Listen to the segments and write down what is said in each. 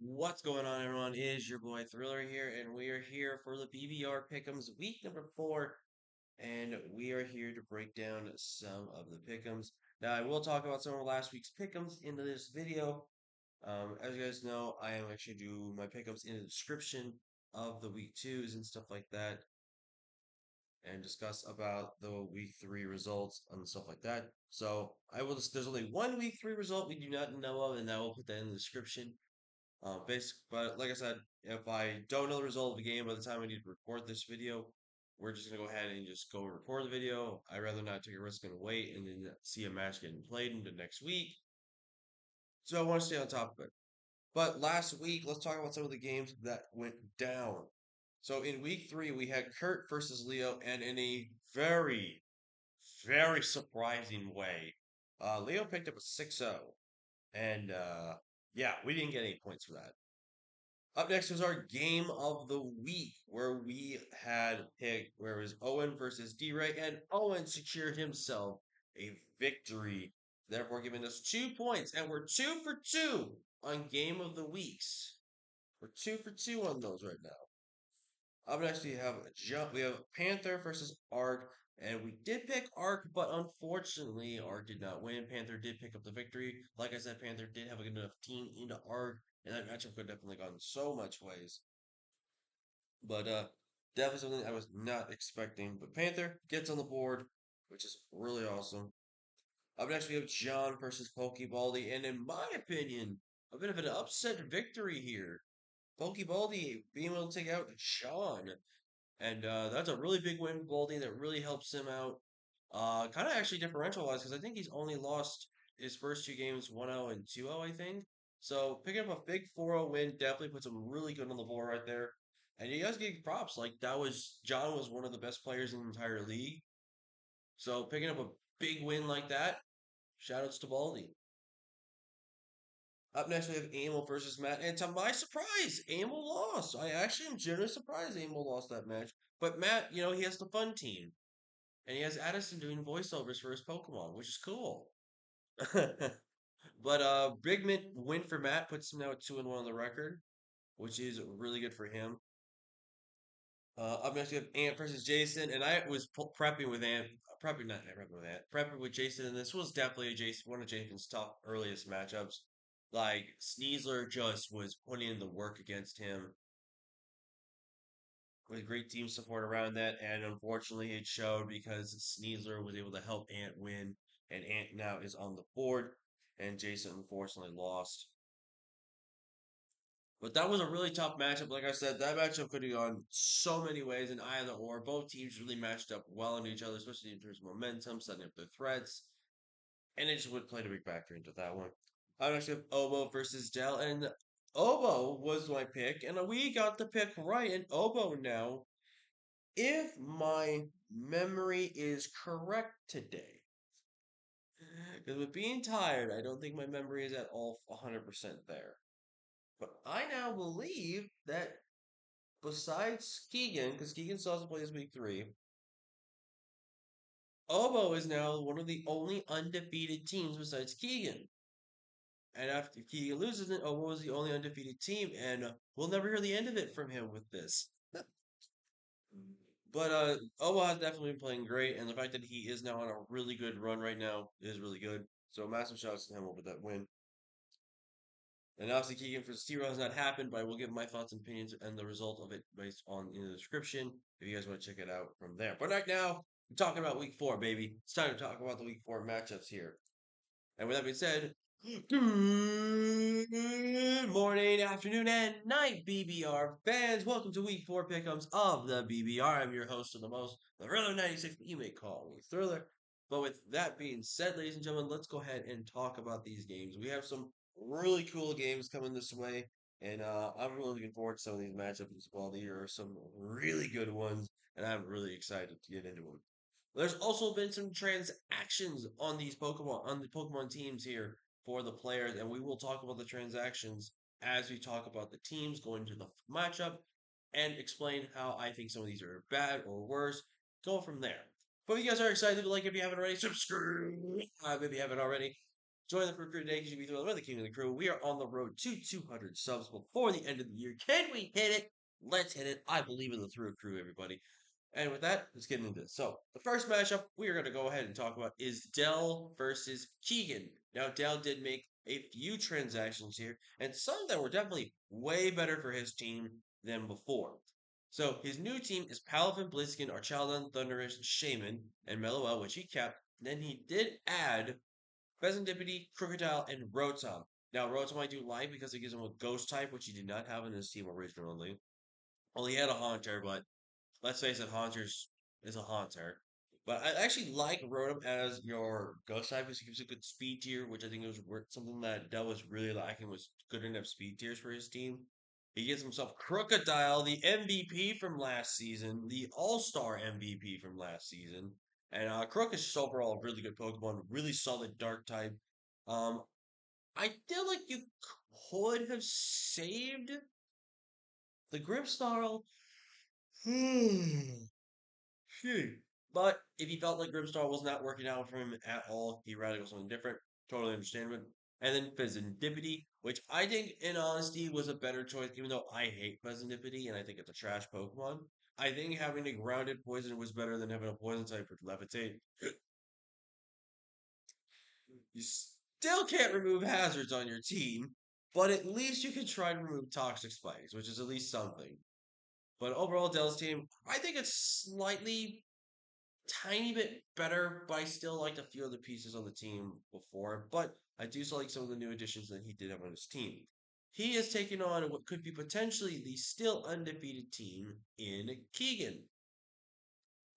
What's going on, everyone? It is your boy Thriller here, and we are here for the BBR Pickems week number 4, and we are here to break down some of the Pickems. Now, I will talk about some of last week's Pickems in this video. As you guys know, I am actually do my Pickems in the description of the week twos and stuff like that, and discuss about the week 3 results and stuff like that. So I will just, there's only one week 3 result we do not know of, and I will put that in the description. But like I said, if I don't know the result of the game by the time I need to record this video, we're just gonna go ahead and just go record the video. I'd rather not take a risk and wait and then see a match getting played into next week. So I want to stay on top of it. But last week, let's talk about some of the games that went down. So in week 3, we had Kurt versus Leo, and in a very, very surprising way, Leo picked up a 6-0. And yeah, we didn't get any points for that. Up next was our game of the week, where we had picked where it was Owen versus D-Ray, and Owen secured himself a victory, therefore giving us 2 points, and we're 2 for 2 on game of the weeks. We're 2 for 2 on those right now. Up next we have we have Panther versus Ark, and we did pick Ark, but unfortunately Ark did not win. Panther did pick up the victory. Like I said, Panther did have a good enough team into Ark, and that matchup could definitely gone so much ways. But definitely something I was not expecting. But Panther gets on the board, which is really awesome. Up next we have John versus Pokebaldi, and in my opinion, a bit of an upset victory here. Pokebaldi being able to take out John. And that's a really big win for Baldy that really helps him out. Kind of actually differential wise, because I think he's only lost his first 2 games 1-0 and 2-0, I think. So picking up a big 4-0 win definitely puts him really good on the board right there. And you guys get props. Like that was John was one of the best players in the entire league. So picking up a big win like that, shout outs to Baldy. Up next we have Amel versus Matt, and to my surprise, Amel lost. I actually am genuinely surprised Amel lost that match. But Matt, he has the fun team. And he has Addison doing voiceovers for his Pokemon, which is cool. But big win for Matt puts him now at 2-1 on the record, which is really good for him. Up next, we have Ant versus Jason, and I was prepping with Ant, prepping not prepping with Ant, prepping with Jason, and this was definitely a Jason, one of Jason's top earliest matchups. Like SNEASLER just was putting in the work against him with great team support around that, and unfortunately it showed because SNEASLER was able to help Ant win, and Ant now is on the board, and Jason unfortunately lost. But that was a really tough matchup. Like I said, that matchup could have gone so many ways in either or. Both teams really matched up well into each other, especially in terms of momentum, setting up their threats, and it just would play a big factor into that one. I actually have Obo versus Dell, and Obo was my pick, and we got the pick right. And Obo now, if my memory is correct today, because with being tired, I don't think my memory is at all 100% there. But I now believe that besides Keegan, because Keegan still has to play this week 3, Obo is now one of the only undefeated teams besides Keegan. And after Keegan loses it, Obo is the only undefeated team, and we'll never hear the end of it from him with this. But Obo has definitely been playing great, and the fact that he is now on a really good run right now is really good. So massive shouts to him over that win. And obviously, Keegan for Zero has not happened, but I will give my thoughts and opinions and the result of it based on in the description if you guys want to check it out from there. But right now, we're talking about week 4, baby. It's time to talk about the week 4 matchups here. And with that being said, good morning, afternoon, and night, BBR fans. Welcome to week 4 pickups of the BBR. I'm your host of the most, the Thriller 96, but you may call me Thriller. But with that being said, ladies and gentlemen, let's go ahead and talk about these games. We have some really cool games coming this way, and I'm really looking forward to some of these matchups as well. There are some really good ones, and I'm really excited to get into them. There's also been some transactions on these Pokemon on the Pokemon teams here for the players, and we will talk about the transactions as we talk about the teams going to the matchup and explain how I think some of these are bad or worse. Go from there. But if you guys are excited, like if you haven't already, subscribe if you haven't already. Join the crew today because you'll be thrilled. We're the king of the crew. We are on the road to 200 subs before the end of the year. Can we hit it? Let's hit it. I believe in the through crew, everybody. And with that, let's get into this. So, the first matchup we are going to go ahead and talk about is Dell versus Keegan. Now, Dell did make a few transactions here, and some that were definitely way better for his team than before. So, his new team is Palvin, Bliskin, Archaldan, Thunderous, Shaman, and Meloel, which he kept. Then he did add Pheasantipity, Crocodile, and Rotom. Now, Rotom I do like because it gives him a Ghost type, which he did not have in his team originally. Well, he had a Haunter, but let's face it, Haunters is a Haunter. But I actually like Rotom as your Ghost type because he gives a good speed tier, which I think was something that Dell was really lacking was good enough speed tiers for his team. He gives himself Crocodile, the MVP from last season, the All-Star MVP from last season. And Crook is just overall a really good Pokemon, really solid Dark type. Um, I feel like you could have saved the Grimmsnarl. Shoot. But if he felt like Grimstar was not working out for him at all, he'd rather go something different. Totally understandable. And then Pheasantipity, which I think, in honesty, was a better choice, even though I hate Pheasantipity and I think it's a trash Pokemon. I think having a grounded poison was better than having a poison type with Levitate. You still can't remove hazards on your team, but at least you can try to remove toxic spikes, which is at least something. But overall, Dell's team, I think it's slightly tiny bit better, but I still liked a few of the pieces on the team before. But I do still like some of the new additions that he did have on his team. He is taking on what could be potentially the still undefeated team in Keegan.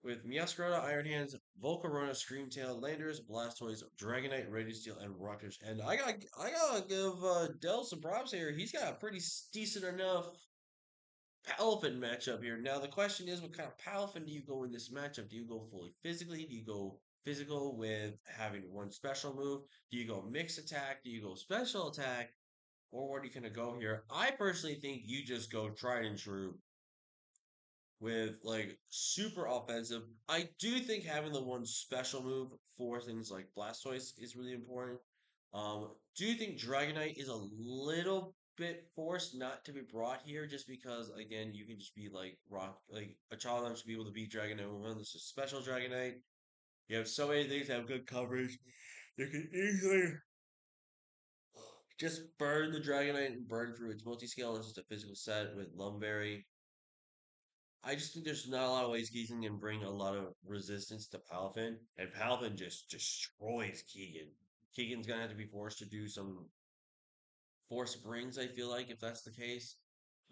With Meowscarada, Iron Hands, Volcarona, Screamtail, Landers, Blastoise, Dragonite, Radiant Steel, and Rockers. And I gotta give Dell some props here. He's got a pretty decent enough Palafin matchup here. Now the question is, what kind of Palafin do you go in this matchup? Do you go fully physically? Do you go physical with having one special move? Do you go mix attack? Do you go special attack? Or what are you gonna go here? I personally think you just go tried and true with like super offensive. I do think having the one special move for things like Blastoise is really important. Do you think Dragonite is a little bit forced not to be brought here just because again you can just be like rock like a child should be able to beat Dragonite with one. This is special Dragonite. You have so many things that have good coverage. You can easily just burn the Dragonite and burn through its multi-scale. This is a physical set with Lumberry. I just think there's not a lot of ways Keegan can bring a lot of resistance to Palafin, and Palafin just destroys Keegan. Keegan's gonna have to be forced to do some force brings, I feel like, if that's the case.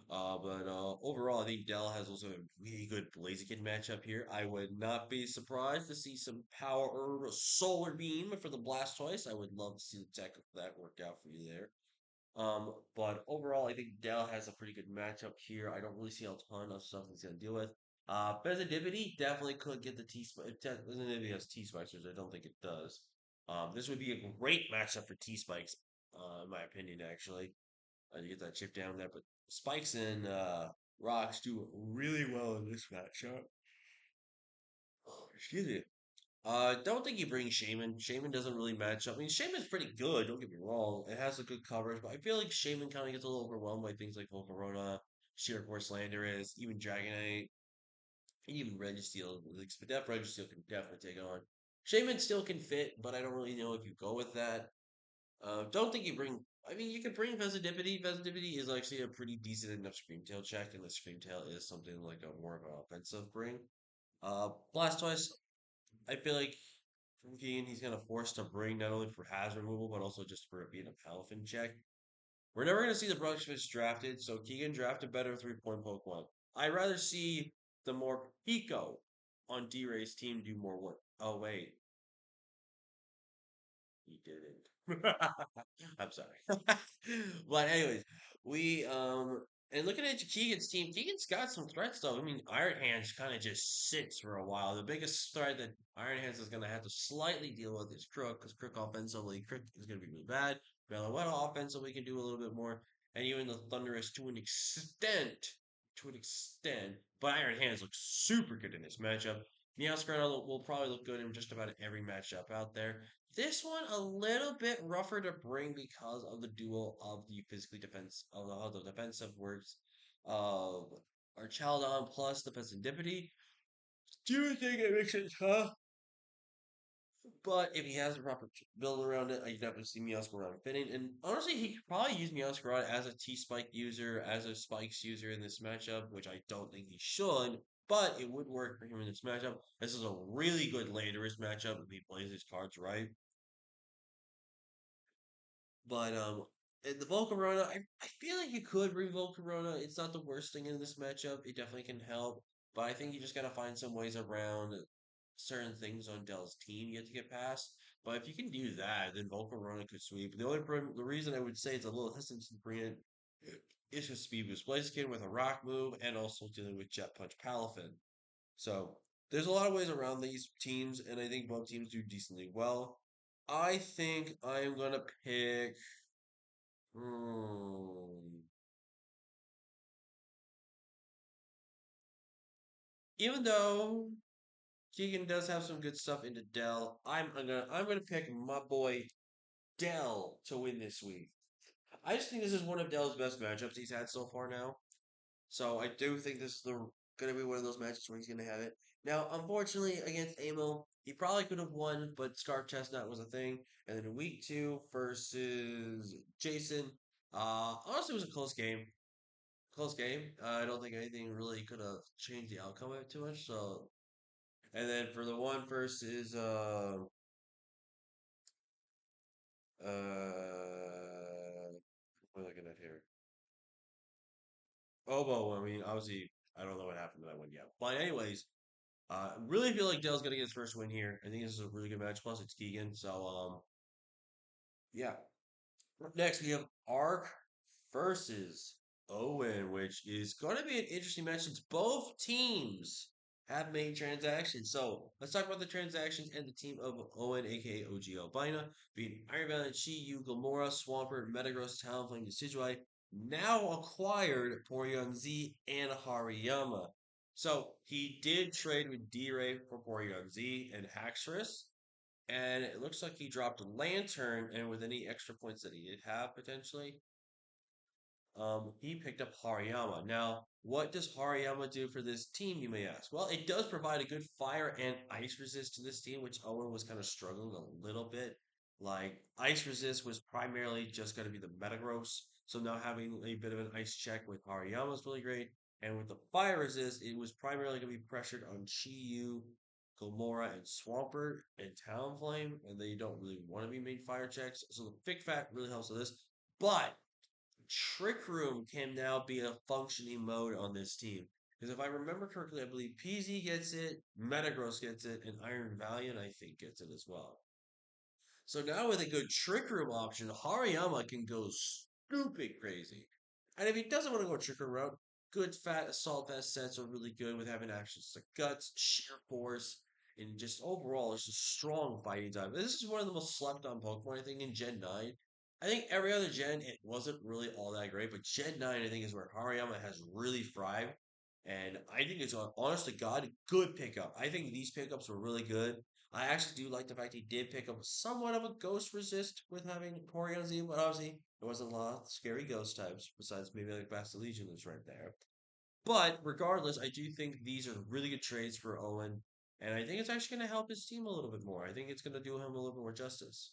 But overall, I think Dell has also a really good Blaziken matchup here. I would not be surprised to see some power solar beam for the Blastoise. I would love to see the tech of that work out for you there. But overall, I think Dell has a pretty good matchup here. I don't really see a ton of stuff he's going to deal with. Pheasantipity definitely could get the T Spikes. Pheasantipity has T Spikers. I don't think it does. This would be a great matchup for T Spikes, in my opinion, actually. You get that chip down there, but Spikes and Rocks do really well in this matchup. Excuse me. Don't think you bring Shaman. Shaman doesn't really match up. I mean, Shaman's pretty good. Don't get me wrong. It has a good coverage, but I feel like Shaman kind of gets a little overwhelmed by things like Volcarona, Sheer Force Landorus, even Dragonite, even Registeel. Like, but that Registeel can definitely take on. Shaman still can fit, but I don't really know if you go with that. Don't think you bring. I mean, you could bring Pheasantipity. Pheasantipity is actually a pretty decent enough Screamtail check, and the Screamtail is something like a more of an offensive bring. Blastoise, I feel like from Keegan, he's going to force to bring not only for hazard removal, but also just for it being a Palafin check. We're never going to see the Brushfish drafted, so Keegan drafted better 3-point Pokemon. I'd rather see the more Pico on D-Ray's team do more work. Oh, wait. He didn't. I'm sorry. But anyways, we and looking at Keegan's team, Keegan's got some threats though. I mean, Iron Hands kind of just sits for a while. The biggest threat that Iron Hands is going to have to slightly deal with is Crook, because Crook offensively, Crook is going to be really bad. Meloetta offensively can do a little bit more, and even the Thunderous to an extent. To an extent, but Iron Hands looks super good in this matchup. Meowscarada will probably look good in just about every matchup out there. This one a little bit rougher to bring because of the duo of the physically defense of the defensive works of our Chaldon plus the Serendipity. Do you think it makes it tough? But if he has a proper build around it, I definitely see Meowscarada fitting. And honestly, he could probably use Meowscarada as a T Spike user, as a Spikes user in this matchup, which I don't think he should, but it would work for him in this matchup. This is a really good Landorus matchup if he plays his cards right. But in the Volcarona, I feel like you could bring Volcarona. It's not the worst thing in this matchup. It definitely can help. But I think you just gotta find some ways around certain things on Dell's team you have to get past. But if you can do that, then Volcarona could sweep. The reason I would say it's a little hesitant to bring it is just speed boost Blaziken with a rock move and also dealing with Jet Punch Palafin. So there's a lot of ways around these teams, and I think both teams do decently well. I think I am gonna pick. Hmm, even though Keegan does have some good stuff into Dell, I'm gonna pick my boy Dell to win this week. I just think this is one of Dell's best matchups he's had so far now. So I do think this is gonna be one of those matches where he's gonna have it. Now, unfortunately, against Amo, he probably could have won, but Scarf Chestnut was a thing. And then in week two versus Jason, honestly, it was a close game. Close game. I don't think anything really could have changed the outcome of it too much. So, and then for the one versus what am I looking at here? Obo. I mean, obviously, I don't know what happened to that one yet. But anyways, really feel like Dell's gonna get his first win here. I think this is a really good match. Plus, it's Keegan. So, yeah. Up next, we have Ark versus Owen, which is going to be an interesting match since both teams have made transactions. So let's talk about the transactions and the team of Owen, aka OG Albina, being Iron Valiant, Shiyu, Gamora, Swampert, Metagross, Talonflame, Decidueye, now acquired Porygon Z and Hariyama. So he did trade with D-Ray for Porygon Z and Haxorus. And it looks like he dropped a lantern, and with any extra points that he did have potentially, he picked up Hariyama. Now, what does Hariyama do for this team, you may ask? Well, it does provide a good fire and ice resist to this team, which Owen was kind of struggling a little bit. Like, ice resist was primarily just going to be the Metagross, so now having a bit of an ice check with Hariyama is really great. And with the fire resist, it was primarily going to be pressured on Chi-Yu, Gomora, and Swampert and Talonflame, and they don't really want to be made fire checks. So the Thick Fat really helps with this. But Trick Room can now be a functioning mode on this team. Because if I remember correctly, I believe PZ gets it, Metagross gets it, and Iron Valiant, I think, gets it as well. So now with a good Trick Room option, Hariyama can go stupid crazy. And if he doesn't want to go Trick Room route, good fat Assault Vest sets are really good with having actions like Guts, Sheer Force, and just overall, it's a strong fighting type. This is one of the most slept on Pokemon, I think, in Gen 9. I think every other gen, it wasn't really all that great, but Gen 9, I think, is where Hariyama has really thrived. And I think it's, honest to God, good pickup. I think these pickups were really good. I actually do like the fact he did pick up somewhat of a ghost resist with having Porygon Z, but obviously there wasn't a lot of scary ghost types besides maybe like Legion that's right there. But regardless, I do think these are really good trades for Owen, and I think it's actually going to help his team a little bit more. I think it's going to do him a little bit more justice.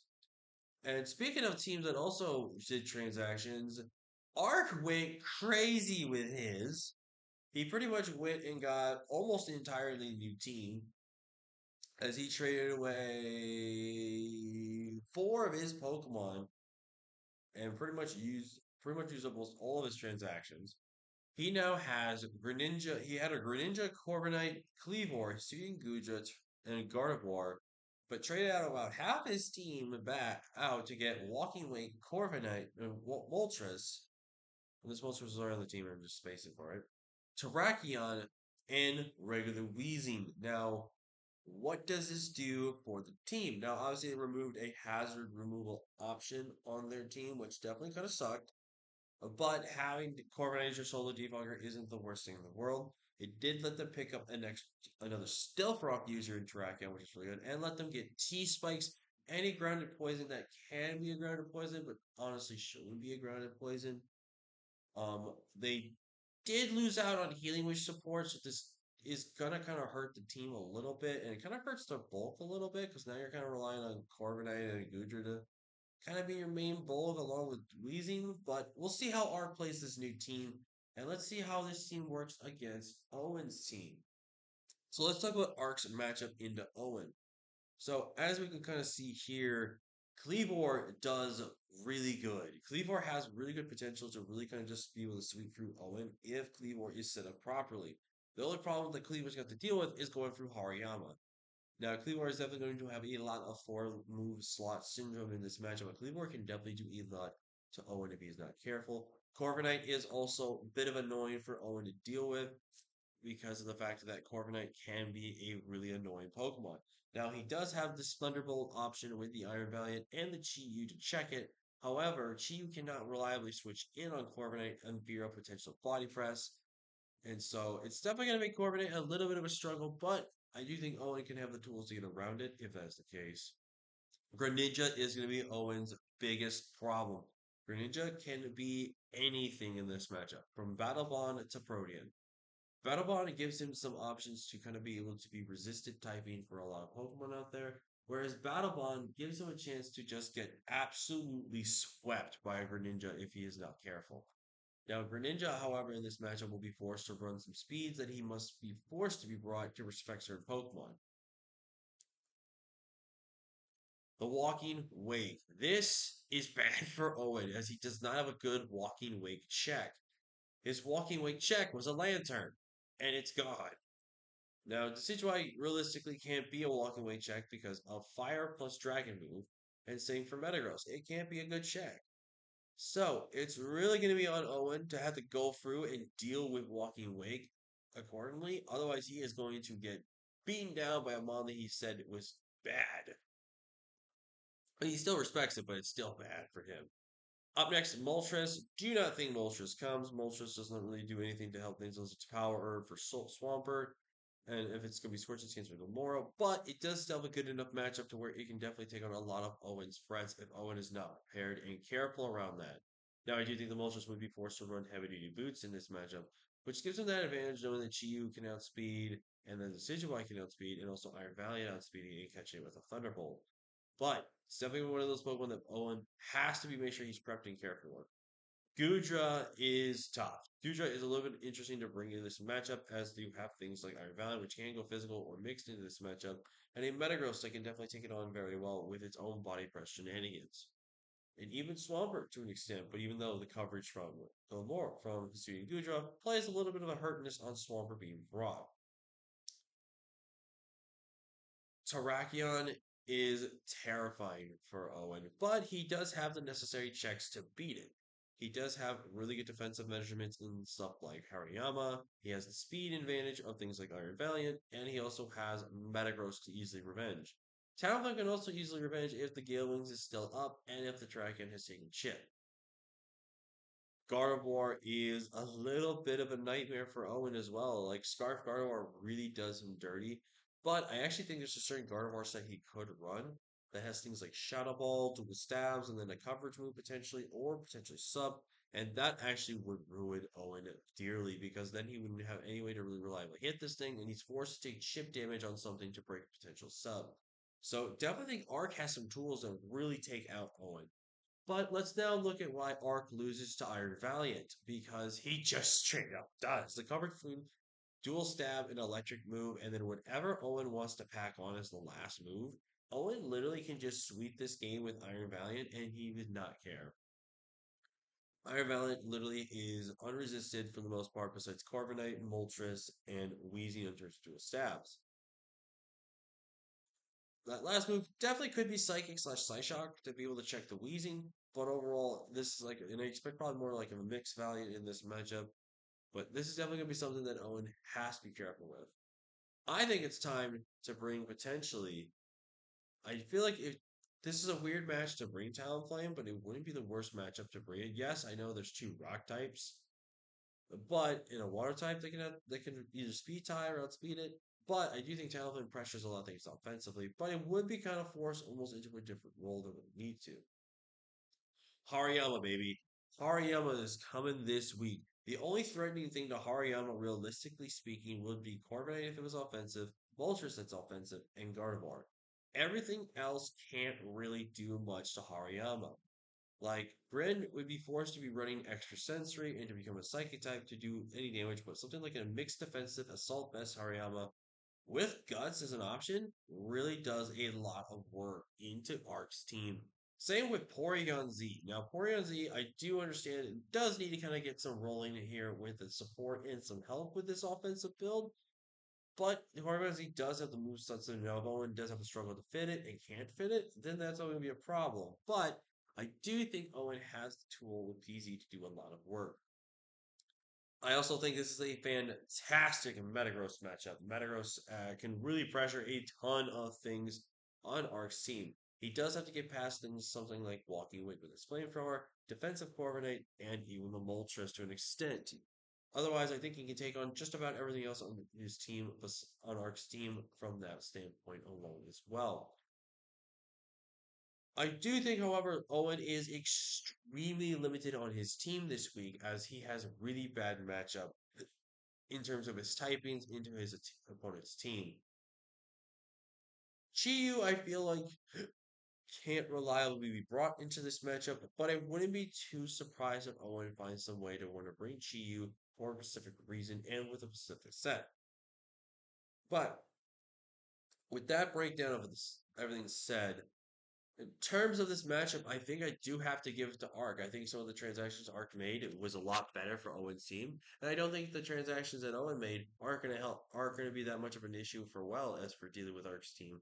And speaking of teams that also did transactions, Ark went crazy with his. He pretty much went and got almost an entirely new team as he traded away four of his Pokemon and pretty much used up almost all of his transactions. He now has Greninja. He had a Greninja, Corviknight, Cleavor, Hisuian Gudra, and Gardevoir, but traded out about half his team back out to get Walking Weight, Corviknight, and Moltres. And this Moltres is on the team. I'm just spacing for it. Terrakion and regular Weezing. Now, what does this do for the team? Now, obviously, they removed a hazard removal option on their team, which definitely kind of sucked. But having Corviknight as your solo debugger isn't the worst thing in the world. It did let them pick up another Stealth Rock user in Terrakion, which is really good, and let them get T Spikes any grounded poison that can be a grounded poison, but honestly shouldn't be a grounded poison. They did lose out on Healing Wish support, so this is gonna kind of hurt the team a little bit, and it kind of hurts their bulk a little bit because now you're kind of relying on Corviknight and Gudra to kind of be your main bulk along with Weezing. But we'll see how Ark plays this new team, and let's see how this team works against Owen's team. So let's talk about Ark's matchup into Owen. So as we can kind of see here, Cleavor does really good. Cleavor has really good potential to really kind of just be able to sweep through Owen if Cleavor is set up properly. The only problem that Cleavor's got to deal with is going through Hariyama. Now, Cleavor is definitely going to have a lot of four move slot syndrome in this matchup, but Cleavor can definitely do a lot to Owen if he's not careful. Corviknight is also a bit of annoying for Owen to deal with because of the fact that Corviknight can be a really annoying Pokemon. Now, he does have this Thunderbolt option with the Iron Valiant and the Chi-Yu to check it. However, Chi-Yu cannot reliably switch in on Corviknight and fear a potential Body Press. And so it's definitely going to make Corviknight a little bit of a struggle, but I do think Owen can have the tools to get around it if that's the case. Greninja is going to be Owen's biggest problem. Greninja can be anything in this matchup, from Battle Bond to Protean. Battle Bond gives him some options to kind of be able to be resistant typing for a lot of Pokemon out there, whereas Battle Bond gives him a chance to just get absolutely swept by a Greninja if he is not careful. Now, Greninja, however, in this matchup will be forced to run some speeds that he must be forced to be brought to respect certain Pokemon. The Walking Wake. This is bad for Owen as he does not have a good Walking Wake check. His Walking Wake check was a Lantern, and it's gone. Now, Decidueye realistically can't be a walking away check because of Fire plus Dragon move, and same for Metagross. It can't be a good check. So, it's really going to be on Owen to have to go through and deal with Walking Wake accordingly. Otherwise, he is going to get beaten down by a mon that he said was bad. But he still respects it, but it's still bad for him. Up next, Moltres. Do not think Moltres comes. Moltres doesn't really do anything to help things unless it's Power Herb for Swampert. And if it's going to be Scorching Sands for Gomora. But it does still have a good enough matchup to where it can definitely take on a lot of Owen's threats if Owen is not prepared and careful around that. Now, I do think the Moltres would be forced to run heavy duty boots in this matchup, which gives him that advantage knowing that Chi-Yu can outspeed, and then the Decidueye can outspeed, and also Iron Valiant outspeeding and catching it with a Thunderbolt. But it's definitely one of those Pokemon that Owen has to be make sure he's prepped and careful with. Gudra is tough. Gudra is a little bit interesting to bring into this matchup as you have things like Iron Valiant, which can go physical or mixed into this matchup, and a Metagross that can definitely take it on very well with its own body press shenanigans. And even Swampert to an extent, but even though the coverage from more from Hisuian Gudra plays a little bit of a hurtness on Swampert being raw. Terrakion is terrifying for Owen, but he does have the necessary checks to beat it. He does have really good defensive measurements in stuff like Hariyama. He has the speed advantage of things like Iron Valiant, and he also has Metagross to easily revenge. Talonflame can also easily revenge if the Gale Wings is still up and if the Terrakion has taken shit. Gardevoir is a little bit of a nightmare for Owen as well. Like Scarf Gardevoir really does him dirty. But I actually think there's a certain Gardevoir set he could run that has things like Shadow Ball, Dual Stabs, and then a coverage move potentially, or potentially sub. And that actually would ruin Owen dearly because then he wouldn't have any way to really reliably hit this thing, and he's forced to take chip damage on something to break a potential sub. So definitely think Arc has some tools that really take out Owen. But let's now look at why Arc loses to Iron Valiant, because he just straight up does. The coverage between dual stab and electric move, and then whatever Owen wants to pack on as the last move, Owen literally can just sweep this game with Iron Valiant, and he would not care. Iron Valiant literally is unresisted for the most part, besides Carbonite, Moltres, and Wheezy in terms of dual stabs. That last move definitely could be Psychic slash Psyshock to be able to check the Wheezing, but overall, this is like, and I expect probably more like a mixed Valiant in this matchup, but this is definitely going to be something that Owen has to be careful with. I think it's time to bring potentially, I feel like if this is a weird match to bring Talonflame, but it wouldn't be the worst matchup to bring it. Yes, I know there's two rock types, but in a water type, they can either speed tie or outspeed it. But I do think Talon pressures a lot of things offensively, but it would be kind of forced almost into a different role than we need to. Hariyama, baby. Hariyama is coming this week. The only threatening thing to Hariyama, realistically speaking, would be Corviknight if it was offensive, Moltres that's offensive, and Gardevoir. Everything else can't really do much to Hariyama. Like, Bryn would be forced to be running extra sensory and to become a psychic type to do any damage, but something like a mixed defensive assault vest Hariyama with Guts as an option really does a lot of work into Ark's team. Same with Porygon Z. Now, Porygon Z, I do understand it does need to kind of get some rolling here with the support and some help with this offensive build. But if Porygon Z does have the movesets and Novo and does have a struggle to fit it and can't fit it, then that's going to be a problem. But I do think Owen has the tool with PZ to do a lot of work. I also think this is a fantastic Metagross matchup. Metagross can really pressure a ton of things on Ark's team. He does have to get past things, something like Walking Away with his Flamethrower, Defensive Corviknight, and even the Moltres to an extent. Otherwise, I think he can take on just about everything else on his team, on Ark's team, from that standpoint alone as well. I do think, however, Owen is extremely limited on his team this week as he has a really bad matchup in terms of his typings into his opponent's team. Chiyu, I feel like, can't reliably be brought into this matchup, but I wouldn't be too surprised if Owen finds some way to want to bring Chiyu for a specific reason and with a specific set. But with that breakdown of this, everything said, in terms of this matchup, I think I do have to give it to Arc. I think some of the transactions Arc made it was a lot better for Owen's team, and I don't think the transactions that Owen made aren't going to help. Aren't going to be that much of an issue for well as for dealing with Arc's team.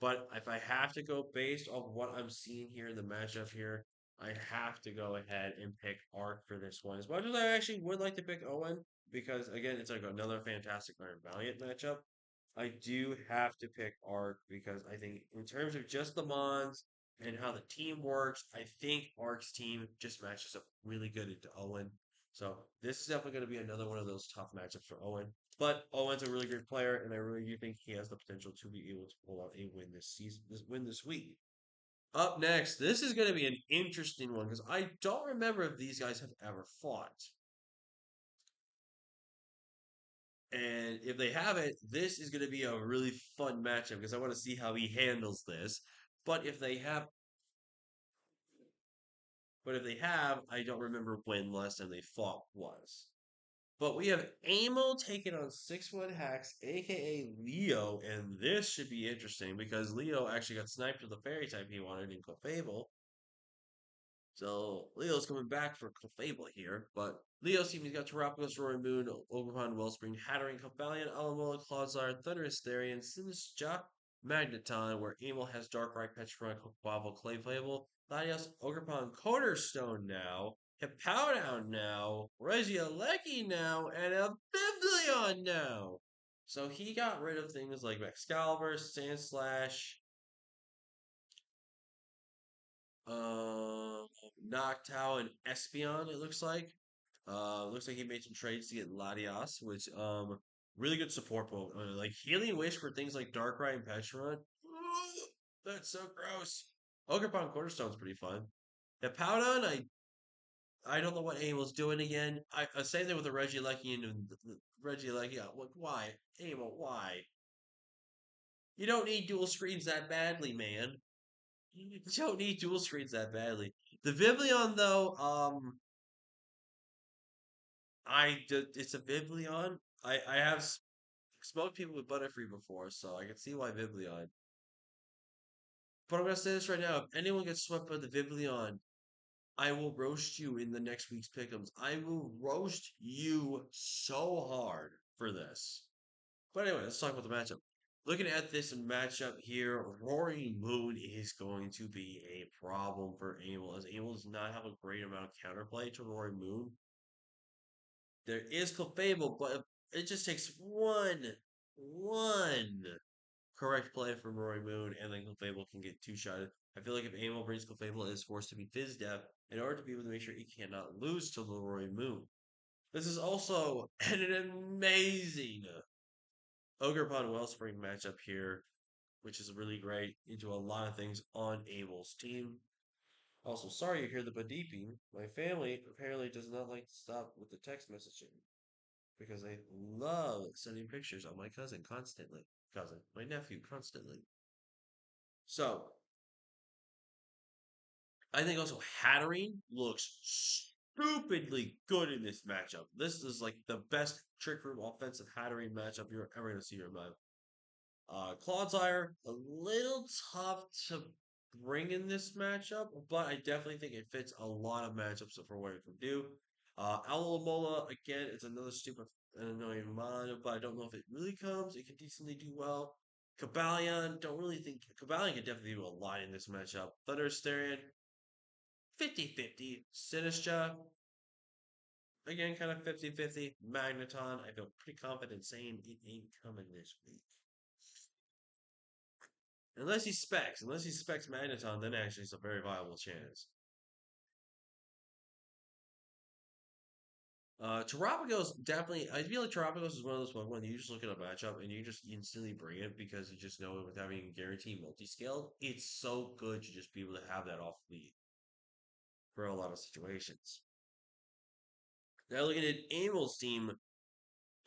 But if I have to go based on what I'm seeing here in the matchup here, I have to go ahead and pick Arc for this one. As much as I actually would like to pick Owen, because again, it's like another fantastic Iron Valiant matchup. I do have to pick Arc because I think in terms of just the Mons and how the team works, I think Ark's team just matches up really good into Owen. So this is definitely going to be another one of those tough matchups for Owen. But Owen's a really great player, and I really do think he has the potential to be able to pull out a win this season, this win this week. Up next, this is going to be an interesting one because I don't remember if these guys have ever fought. And if they haven't, this is going to be a really fun matchup because I want to see how he handles this. But if they have, but if they have, I don't remember when last time they fought was. But we have Amo taking on 6-1 Hacks, aka Leo, and this should be interesting because Leo actually got sniped with the fairy type he wanted in Clefable. So Leo's coming back for Clefable here, but Leo's team has got Terapagos, Roaring Moon, Ogerpon, Wellspring, Hatterene, Copalion, Alamola, Clodsire, Thunderous Therian, Sinistcha, Magneton, where Emil has Darkrai, Petrified, Quavel, Clefable, Latios, Ogerpon, Cornerstone now, Hippowdon now, Regieleki now, and a Biblion now. So he got rid of things like Excalibur, Sandslash, uh, Noctowl and Espeon, it looks like. Looks like he made some trades to get Latias, which really good support Pokemon. Like Healing Wish for things like Darkrai and Pecharunt. Ooh, that's so gross. Ogerpon Cornerstone's pretty fun. The Powdon, I don't know what Amel's doing again. Same thing with the Regieleki and the Regieleki. Why? Amel, why? You don't need dual screens that badly, man. You don't need dual screens that badly. The Vivillon, though, it's a Vivillon. I have smoked people with Butterfree before, so I can see why Vivillon. But I'm gonna say this right now: if anyone gets swept by the Vivillon, I will roast you in the next week's pick'ems. I will roast you so hard for this. But anyway, let's talk about the matchup. Looking at this matchup here, Roaring Moon is going to be a problem for Abel, as Abel does not have a great amount of counterplay to Roaring Moon. There is Clefable, but it just takes one correct play from Roaring Moon, and then Clefable can get two-shotted. I feel like if Abel brings Clefable, it is forced to be Fizz Death in order to be able to make sure he cannot lose to the Roaring Moon. This is also an amazing Ogre Wellspring matchup here, which is really great. You do a lot of things on Abel's team. Also, sorry you hear the beeping. My family apparently does not like to stop with the text messaging because they love sending pictures of my cousin constantly. My nephew constantly. So, I think also Hattering looks stupidly good in this matchup. This is like the best trick room offensive Hattering matchup you're ever going to see in your life. Clodsire, a little tough to bring in this matchup, but I definitely think it fits a lot of matchups for what it can do. Alomola, again, it's another stupid and annoying mod, but I don't know if it really comes. It can decently do well. Kabalion, don't really think Kabalion can definitely do a lot in this matchup. Thundersterian, 50-50. Sinistra, again, kind of 50-50. Magneton, I feel pretty confident saying it ain't coming this week. Unless he specs Magneton, then actually it's a very viable chance. Terapagos definitely. I feel like Terapagos is one of those Pokemon you just look at a matchup and you just instantly bring it because you just know it with having guaranteed multi-scale. It's so good to just be able to have that off lead for a lot of situations. Now looking at Angel's team,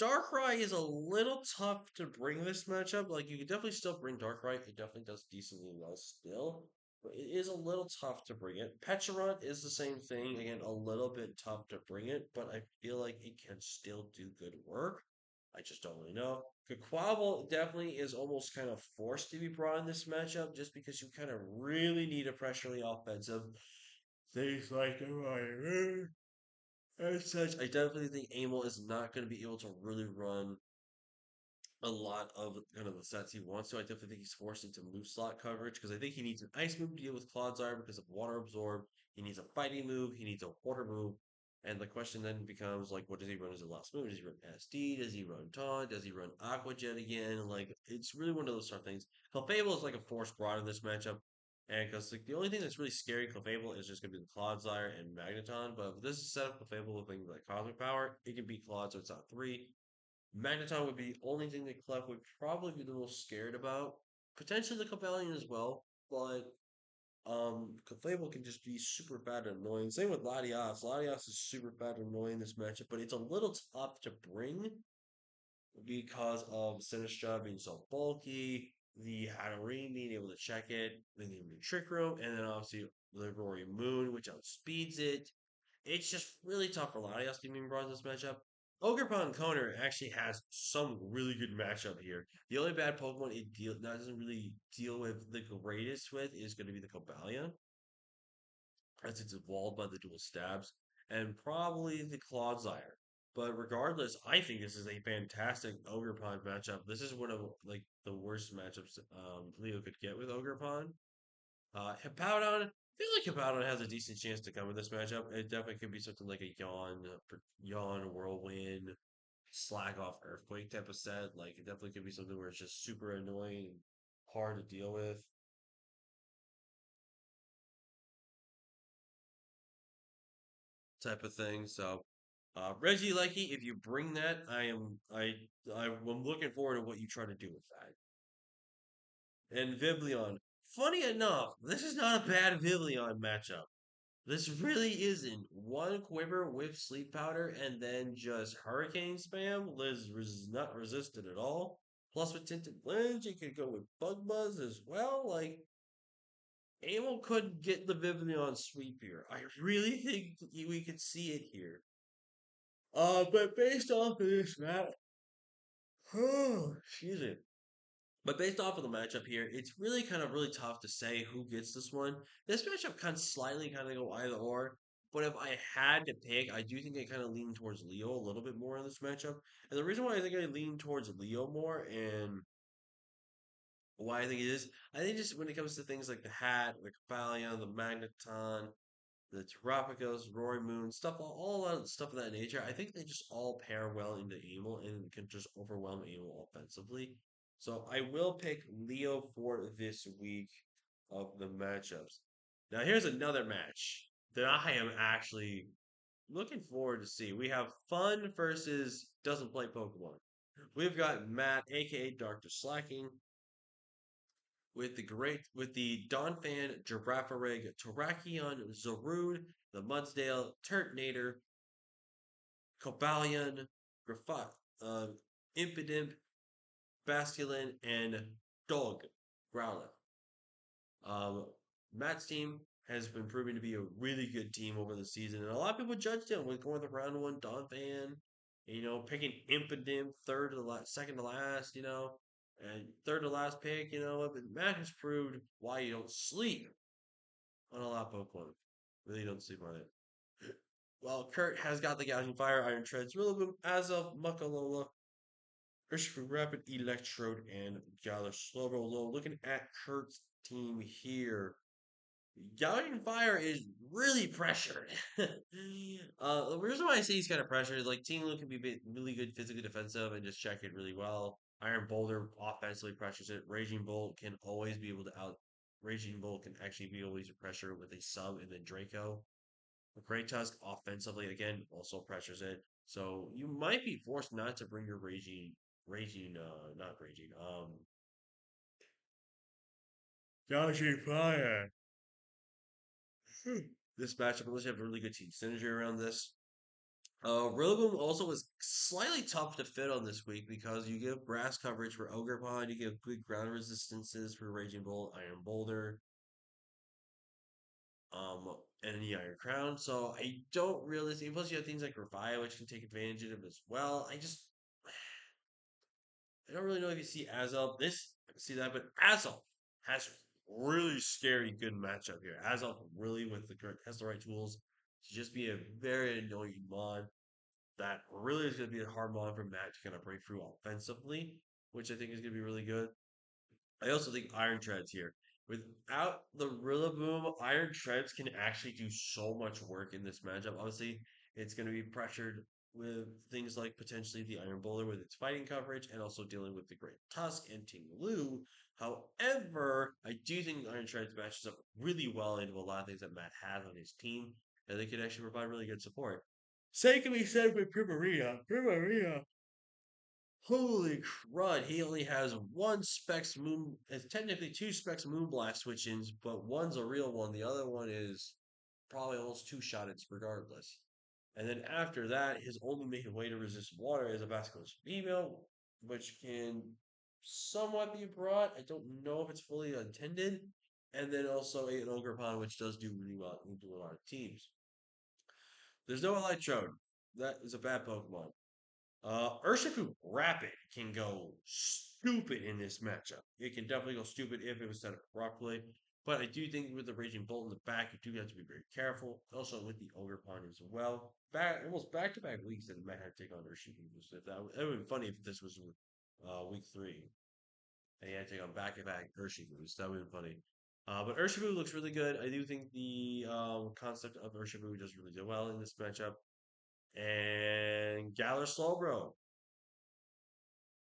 Darkrai is a little tough to bring this matchup. Like you could definitely still bring Darkrai. It definitely does decently well still, but it is a little tough to bring it. Pecharunt is the same thing. Again, a little bit tough to bring it, but I feel like it can still do good work. I just don't really know. Quaquaval definitely is almost kind of forced to be brought in this matchup just because you kind of really need a pressurely offensive. Things like as such, I definitely think Amel is not going to be able to really run a lot of kind of the sets he wants to. I definitely think he's forced into move slot coverage because I think he needs an ice move to deal with Clodsire because of water absorb. He needs a fighting move. He needs a water move. And the question then becomes like, what does he run as a last move? Does he run SD? Does he run Taunt? Does he run Aqua Jet again? Like, it's really one of those sort of things. Clefable is like a forced broad in this matchup. And because like the only thing that's really scary Clefable is just going to be the Clodsire and Magneton. But if this is set up Clefable with things like Cosmic Power, it can beat Clod, so it's not three. Magneton would be the only thing that Clef would probably be the most scared about. Potentially the Copalion as well, but Clefable can just be super bad and annoying. Same with Latias. Latias is super bad and annoying in this matchup, but it's a little tough to bring because of Sinistra being so bulky, the Hatterene being able to check it, then the Trick Room, and then obviously the Rory Moon, which outspeeds it. It's just really tough for Latias to be brought in this matchup. Ogerpon Koner actually has some really good matchup here. The only bad Pokemon it doesn't really deal with the greatest with is going to be the Cobalion, as it's evolved by the dual stabs, and probably the Clodsire. But regardless, I think this is a fantastic Ogerpon matchup. This is one of like the worst matchups Leo could get with Ogerpon. Hippowdon, I feel like Hippowdon has a decent chance to come in this matchup. It definitely could be something like a yawn, whirlwind, slack off earthquake type of set. Like it definitely could be something where it's just super annoying and hard to deal with type of thing. So Reggie Lekkie, if you bring that, I'm looking forward to what you try to do with that. And Viblion. Funny enough, this is not a bad Viblion matchup. This really isn't. One quiver with sleep powder and then just hurricane spam. Liz is not resisted at all. Plus with tinted lens, you could go with bug buzz as well. Like Amel could get the Vivillon sweep here. I really think we could see it here. But based off of this, Matt, excuse me. But based off of the matchup here, it's really kind of really tough to say who gets this one. This matchup kind of slightly kind of go either or. But if I had to pick, I do think I kind of lean towards Leo a little bit more in this matchup. And the reason why I think I lean towards Leo more and why I think it is, I think just when it comes to things like the hat, the Copalion, the Magneton, the Terrapagos, Rory Moon, stuff, all that stuff of that nature. I think they just all pair well into Emil and can just overwhelm Emil offensively. So I will pick Leo for this week of the matchups. Now here's another match that I am actually looking forward to see. We have Fun versus doesn't play Pokemon. We've got Matt, aka Doctor Slacking, with the Donphan, Girafarig, Terrakion, Zarude, the Mudsdale, Turtonator, Cobalion, Grafat, uh, Impidimp, Basculin, and Dog Growlithe. Um, Matt's team has been proving to be a really good team over the season, and a lot of people judged him with going with the round one Donphan, picking Impidimp third to the last, second to last, and third to last pick, But Matt has proved why you don't sleep on a lot of Pokemon. Really don't sleep on it. Well, Kurt has got the Gouging Fire, Iron Treads, Rillaboom, Azelf, Muckalola, Urshifu Rapid, Electrode, and Galar Slowbro. Looking at Kurt's team here, Gouging Fire is really pressured. The reason why I say he's kind of pressured is like Team Blue can be really good physically defensive and just check it really well. Iron Boulder offensively pressures it. Raging Bolt can always be able to out. Raging Bolt can actually be able to use pressure with a sub and then Draco. Great Tusk offensively again also pressures it. So you might be forced not to bring your not raging, Gouging Fire. This matchup unless you have a really good team synergy around this. Rillaboom also was slightly tough to fit on this week because you give grass coverage for Ogerpon, you give good ground resistances for Raging Bolt, Iron Boulder, and the Iron Crown. So I don't really see. Plus, you have things like Revive, which can take advantage of it as well. I don't really know if you see Azelf. See that, but Azelf has really scary good matchup here. Azelf really with the correct has the right tools to just be a very annoying mon that really is going to be a hard mon for Matt to kind of break through offensively, which I think is going to be really good. I also think Iron Treads here. Without the Rillaboom, Iron Treads can actually do so much work in this matchup. Obviously, it's going to be pressured with things like potentially the Iron Bowler with its fighting coverage and also dealing with the Great Tusk and Ting Lu. However, I do think Iron Treads matches up really well into a lot of things that Matt has on his team, and they can actually provide really good support. Same can be said with Primarina. Primarina holy crud, he only has one Specs Moon. It's technically two Specs Moonblast switch ins, but one's a real one. The other one is probably almost two shot its regardless. And then after that, his only main way to resist water is a Basculus female, which can somewhat be brought. I don't know if it's fully intended. And then also an Ogrepon, which does do really well into a lot of teams. There's no Electrode. That is a bad Pokemon. Urshifu Rapid can go stupid in this matchup. It can definitely go stupid if it was set up properly. But I do think with the Raging Bolt in the back, you do have to be very careful. Also with the Ogre Pond as well. Almost back to back weeks that it might have to take on Urshifu. If that it would be funny if this was week 3 and he had to take on back to back Urshifu. That would be funny. But Urshifu looks really good. I do think the concept of Urshifu does really do well in this matchup. And Galar Slowbro.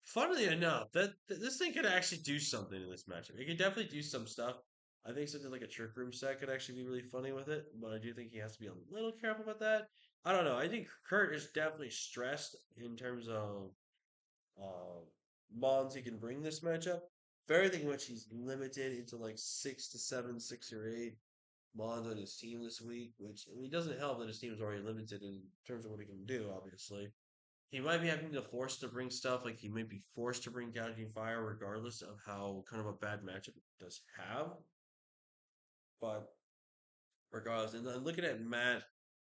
Funnily enough, this thing could actually do something in this matchup. It could definitely do some stuff. I think something like a Trick Room set could actually be really funny with it, but I do think he has to be a little careful with that. I don't know. I think Kurt is definitely stressed in terms of uh, mons he can bring this matchup. Very thing which he's limited into like 6 to 7, 6 or 8 mons on his team this week, which I mean, it doesn't help that his team is already limited in terms of what he can do, obviously. He might be having to force to bring stuff, like he might be forced to bring Gouging Fire regardless of how kind of a bad matchup it does have. But regardless, and then looking at Matt,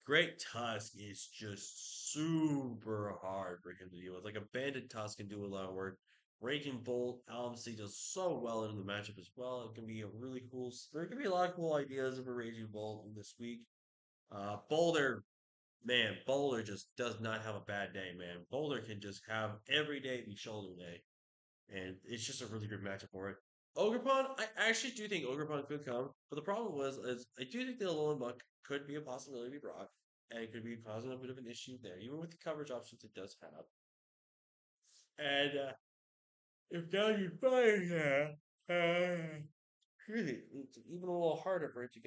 Great Tusk is just super hard for him to deal with. Like a Banded Tusk can do a lot of work. Raging Bolt obviously does so well in the matchup as well. It can be a really cool. There can be a lot of cool ideas of a Raging Bolt in this week. Boulder, man, Boulder just does not have a bad day, man. Boulder can just have every day be shoulder day, and it's just a really good matchup for it. Ogerpon, I actually do think Ogerpon could come, but the problem is I do think the Alolan Buck could be a possibility to be brought, and it could be causing a bit of an issue there, even with the coverage options it does have. And if now you find really, it's even a little harder for it to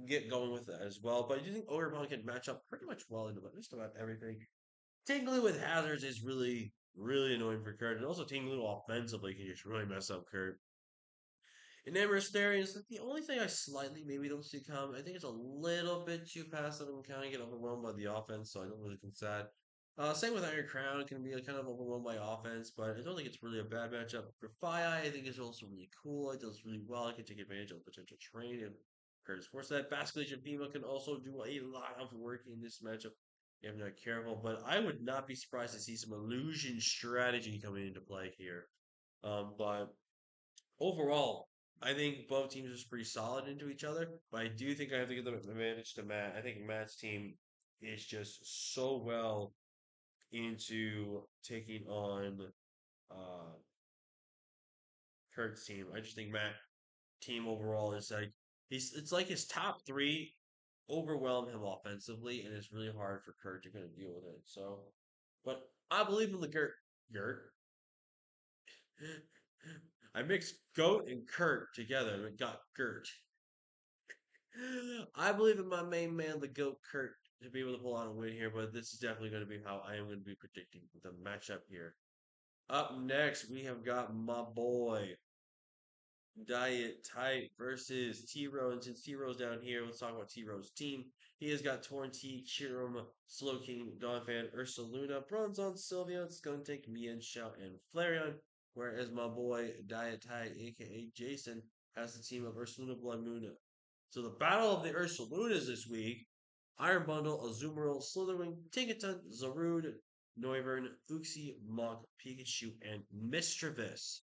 get going with that as well. But I do think Ogerpon can match up pretty much well into just about everything. Tingly with hazards is really, really annoying for Kurt. And also Tingly offensively can just really mess up Kurt. And Amber's Therian is like the only thing I slightly maybe don't see coming. I think it's a little bit too passive and kind of get overwhelmed by the offense, so I don't really think it's that. Same with Iron Crown, it can be like, kind of overwhelmed by offense, but I don't think it's really a bad matchup. For Fire, I think it's also really cool. It does really well. It can take advantage of potential train and Curtis Force that. Basculation Pima can also do a lot of work in this matchup if not careful, but I would not be surprised to see some illusion strategy coming into play here. But overall, I think both teams are pretty solid into each other, but I do think I have to give the advantage to Matt. I think Matt's team is just so well into taking on uh, Kurt's team. I just think Matt team overall is like it's like his top three overwhelm him offensively, and it's really hard for Kurt to kind of deal with it. So, but I believe in the Gert. I mixed Goat and Kurt together and it got Gert. I believe in my main man, the GOAT Kurt, to be able to pull out a win here, but this is definitely going to be how I am going to be predicting the matchup here. Up next, we have got my boy Diet Tight versus T Rose. And since T Rose down here, let's talk about T Rose's team. He has got Torn T, Chirum, Slow King, Donphan, Ursa Luna, Bronzon, Sylveon, Skuntank, Mian Shout, and Flareon. Whereas my boy Diet Tight, aka Jason, has the team of Ursaluna Blood Moon. So the battle of the Ursalunas this week: Iron Bundle, Azumarill, Slitherwing, Tinkaton, Zarude, Noivern, Uxie, Mach, Pikachu, and Mischievous.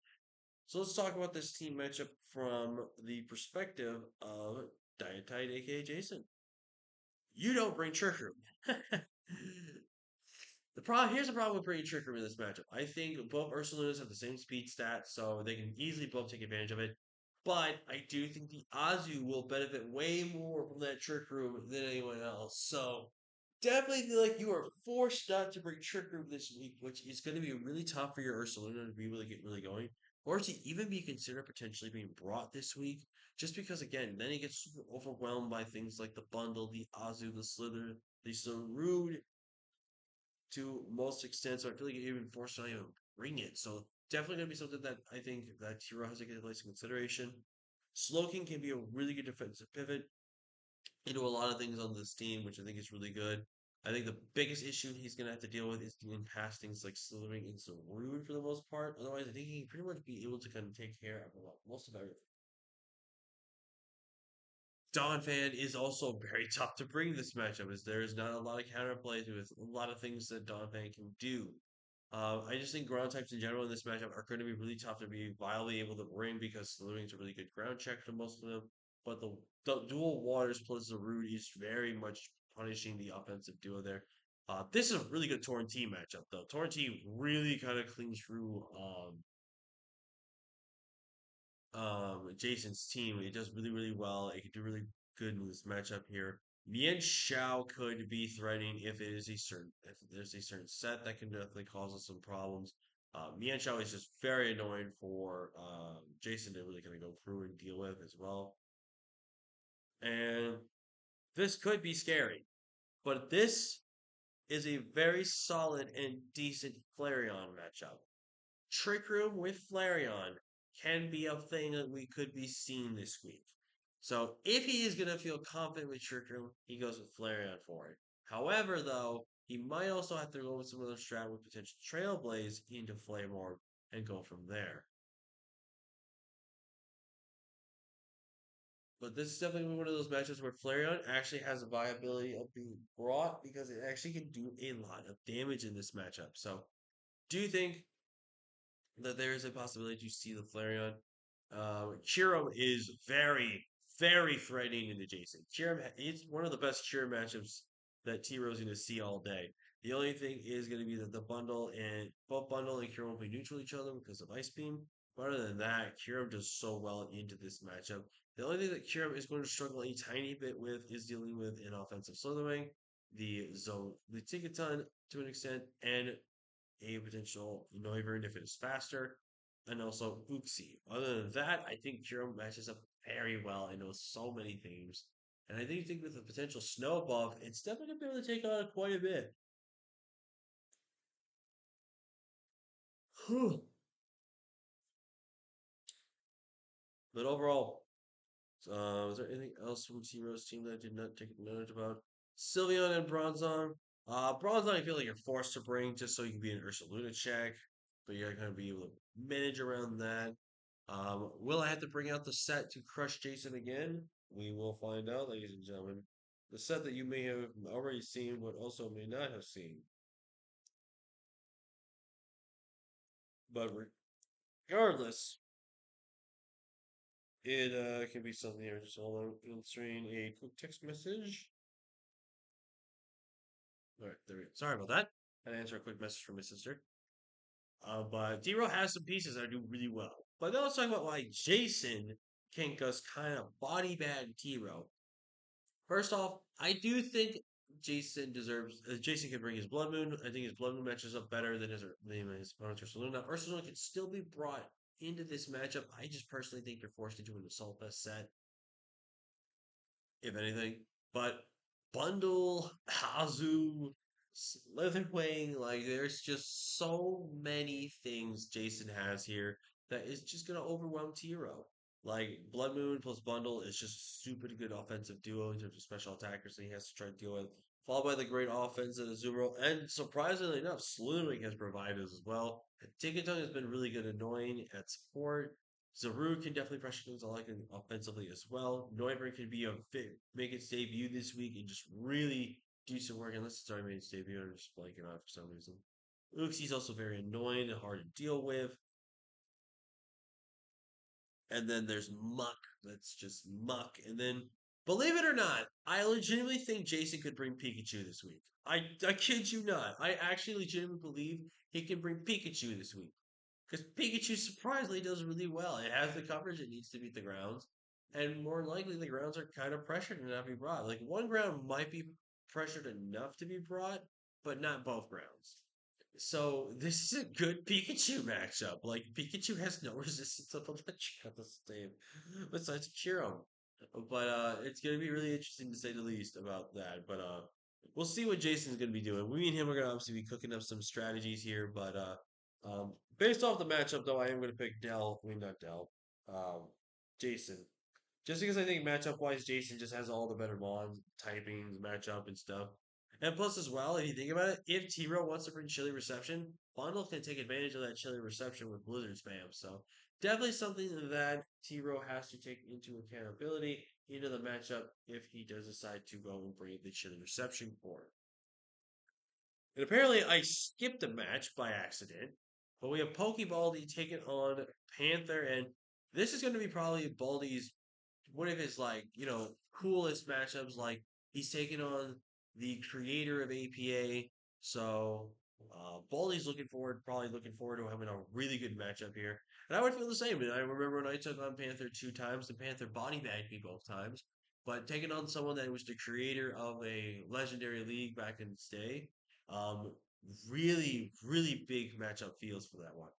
So let's talk about this team matchup from the perspective of Dietite, aka Jason. You don't bring Trick Room. Here's the problem with bringing Trick Room in this matchup. I think both Ursalunas have the same speed stats, so they can easily both take advantage of it. But I do think the Azu will benefit way more from that Trick Room than anyone else. So definitely feel like you are forced not to bring Trick Room this week, which is going to be really tough for your Ursaluna to be able to get really going, or to even be considered potentially being brought this week. Just because, again, then he gets super overwhelmed by things like the bundle, the Azu, the Slither, the Rude to most extent. So I feel like even forced to not even bring it. So definitely going to be something that I think that Tiro has to get place in consideration. Slowking can be a really good defensive pivot into a lot of things on this team, which I think is really good. I think the biggest issue he's going to have to deal with is doing past things like slithering into rude for the most part. Otherwise, I think he can pretty much be able to kind of take care of most of everything. Don Fan is also very tough to bring this matchup, as there is not a lot of counterplay to it, a lot of things that Don Fan can do. I just think ground types in general in this matchup are going to be really tough to be viably able to bring because Slithering is a really good ground check for most of them. But the dual waters plus the root is very much punishing the offensive duo there. This is a really good Torn T matchup though. Torn T really kind of cleans through Jason's team. It does really, really well. It could do really good in this matchup here. Mian Shao could be threatening if there's a certain set that can definitely cause us some problems. Mian Shao is just very annoying for Jason to really kind of go through and deal with as well. And this could be scary, but this is a very solid and decent Flareon matchup. Trick Room with Flareon can be a thing that we could be seeing this week. So if he is going to feel confident with Trick Room, he goes with Flareon for it. However, though, he might also have to go with some other strat with potential Trailblaze into Flame Orb and go from there. But this is definitely one of those matches where Flareon actually has a viability of being brought because it actually can do a lot of damage in this matchup. So do you think that there is a possibility to see the Flareon? Kiro is very, very threatening and adjacent. Kiro is one of the best Kiro matchups that T Rose going to see all day. The only thing is going to be that the bundle and both bundle and Kiro will be neutral each other because of Ice Beam. But other than that, Kiro does so well into this matchup. The only thing that Kiro is going to struggle a tiny bit with is dealing with an offensive Slitherwing, the Tinkaton to an extent, and a potential Noivern if it is faster, and also Uxie. Other than that, I think Kiro matches up very well and knows so many things. And I think with the potential snow buff, it's definitely going to be able to take on quite a bit. But overall, is there anything else from Zero's team that I did not take note about? Sylveon and Bronzong. Bronzong, I feel like you're forced to bring just so you can be an Ursaluna check, but you're going to be able to manage around that. Will I have to bring out the set to crush Jason again? We will find out, ladies and gentlemen. The set that you may have already seen, but also may not have seen. But regardless, it can be something here. Just hold on, answering a quick text message. All right, there we go. Sorry about that. I had to answer a quick message from my sister. But D-Row has some pieces that do really well. But then let's talk about why Jason Kinka's kind of body bag T-Row. First off, I do think Jason deserves. Jason can bring his Blood Moon. I think his Blood Moon matches up better than his opponent Ursaluna. Ursaluna can still be brought into this matchup. I just personally think you're forced into an Assault Vest set, if anything. But Bundle, Hazu, Slitherwing, like there's just so many things Jason has here that is just gonna overwhelm Tiro. Like Blood Moon plus Bundle is just a super good offensive duo in terms of special attackers that he has to try to deal with. Followed by the great offense of Azumarill, and surprisingly enough, Slitherwing has provided as well. Ticketung has been really good annoying at support. Zaru can definitely pressure things I like offensively as well. Neuber can be make its debut this week and just really do some work. Unless it's already made its debut, I'm just blanking on it for some reason. Uxi's also very annoying and hard to deal with. And then there's Muck. That's just Muck. And then, believe it or not, I legitimately think Jason could bring Pikachu this week. I kid you not. I actually legitimately believe he can bring Pikachu this week. Because Pikachu surprisingly does really well. It has the coverage it needs to beat the grounds. And more likely, the grounds are kind of pressured to not be brought. Like, one ground might be pressured enough to be brought, but not both grounds. So, this is a good Pikachu matchup. Like, Pikachu has no resistance of electric at this time, besides Kyurem. But it's going to be really interesting to say the least about that. But we'll see what Jason's going to be doing. We and him are going to obviously be cooking up some strategies here, but based off the matchup, though, I am going to pick Dell. I mean, not Dell. Um, Jason. Just because I think matchup wise, Jason just has all the better bonds, typings, matchup, and stuff. And plus, as well, if you think about it, if T Row wants to bring chilly reception, Bundle can take advantage of that chilly reception with Blizzard spam. So, definitely something that T Row has to take into accountability into the matchup if he does decide to go and bring the chilly reception for it. And apparently, I skipped a match by accident. But we have Pokebaldi taking on Panther, and this is going to be probably Baldi's one of his coolest matchups. Like he's taking on the creator of APA, so Baldi's probably looking forward to having a really good matchup here. And I would feel the same. And I remember when I took on Panther two times, the Panther body bagged me both times. But taking on someone that was the creator of a legendary league back in its day, um, really, really big matchup feels for that one.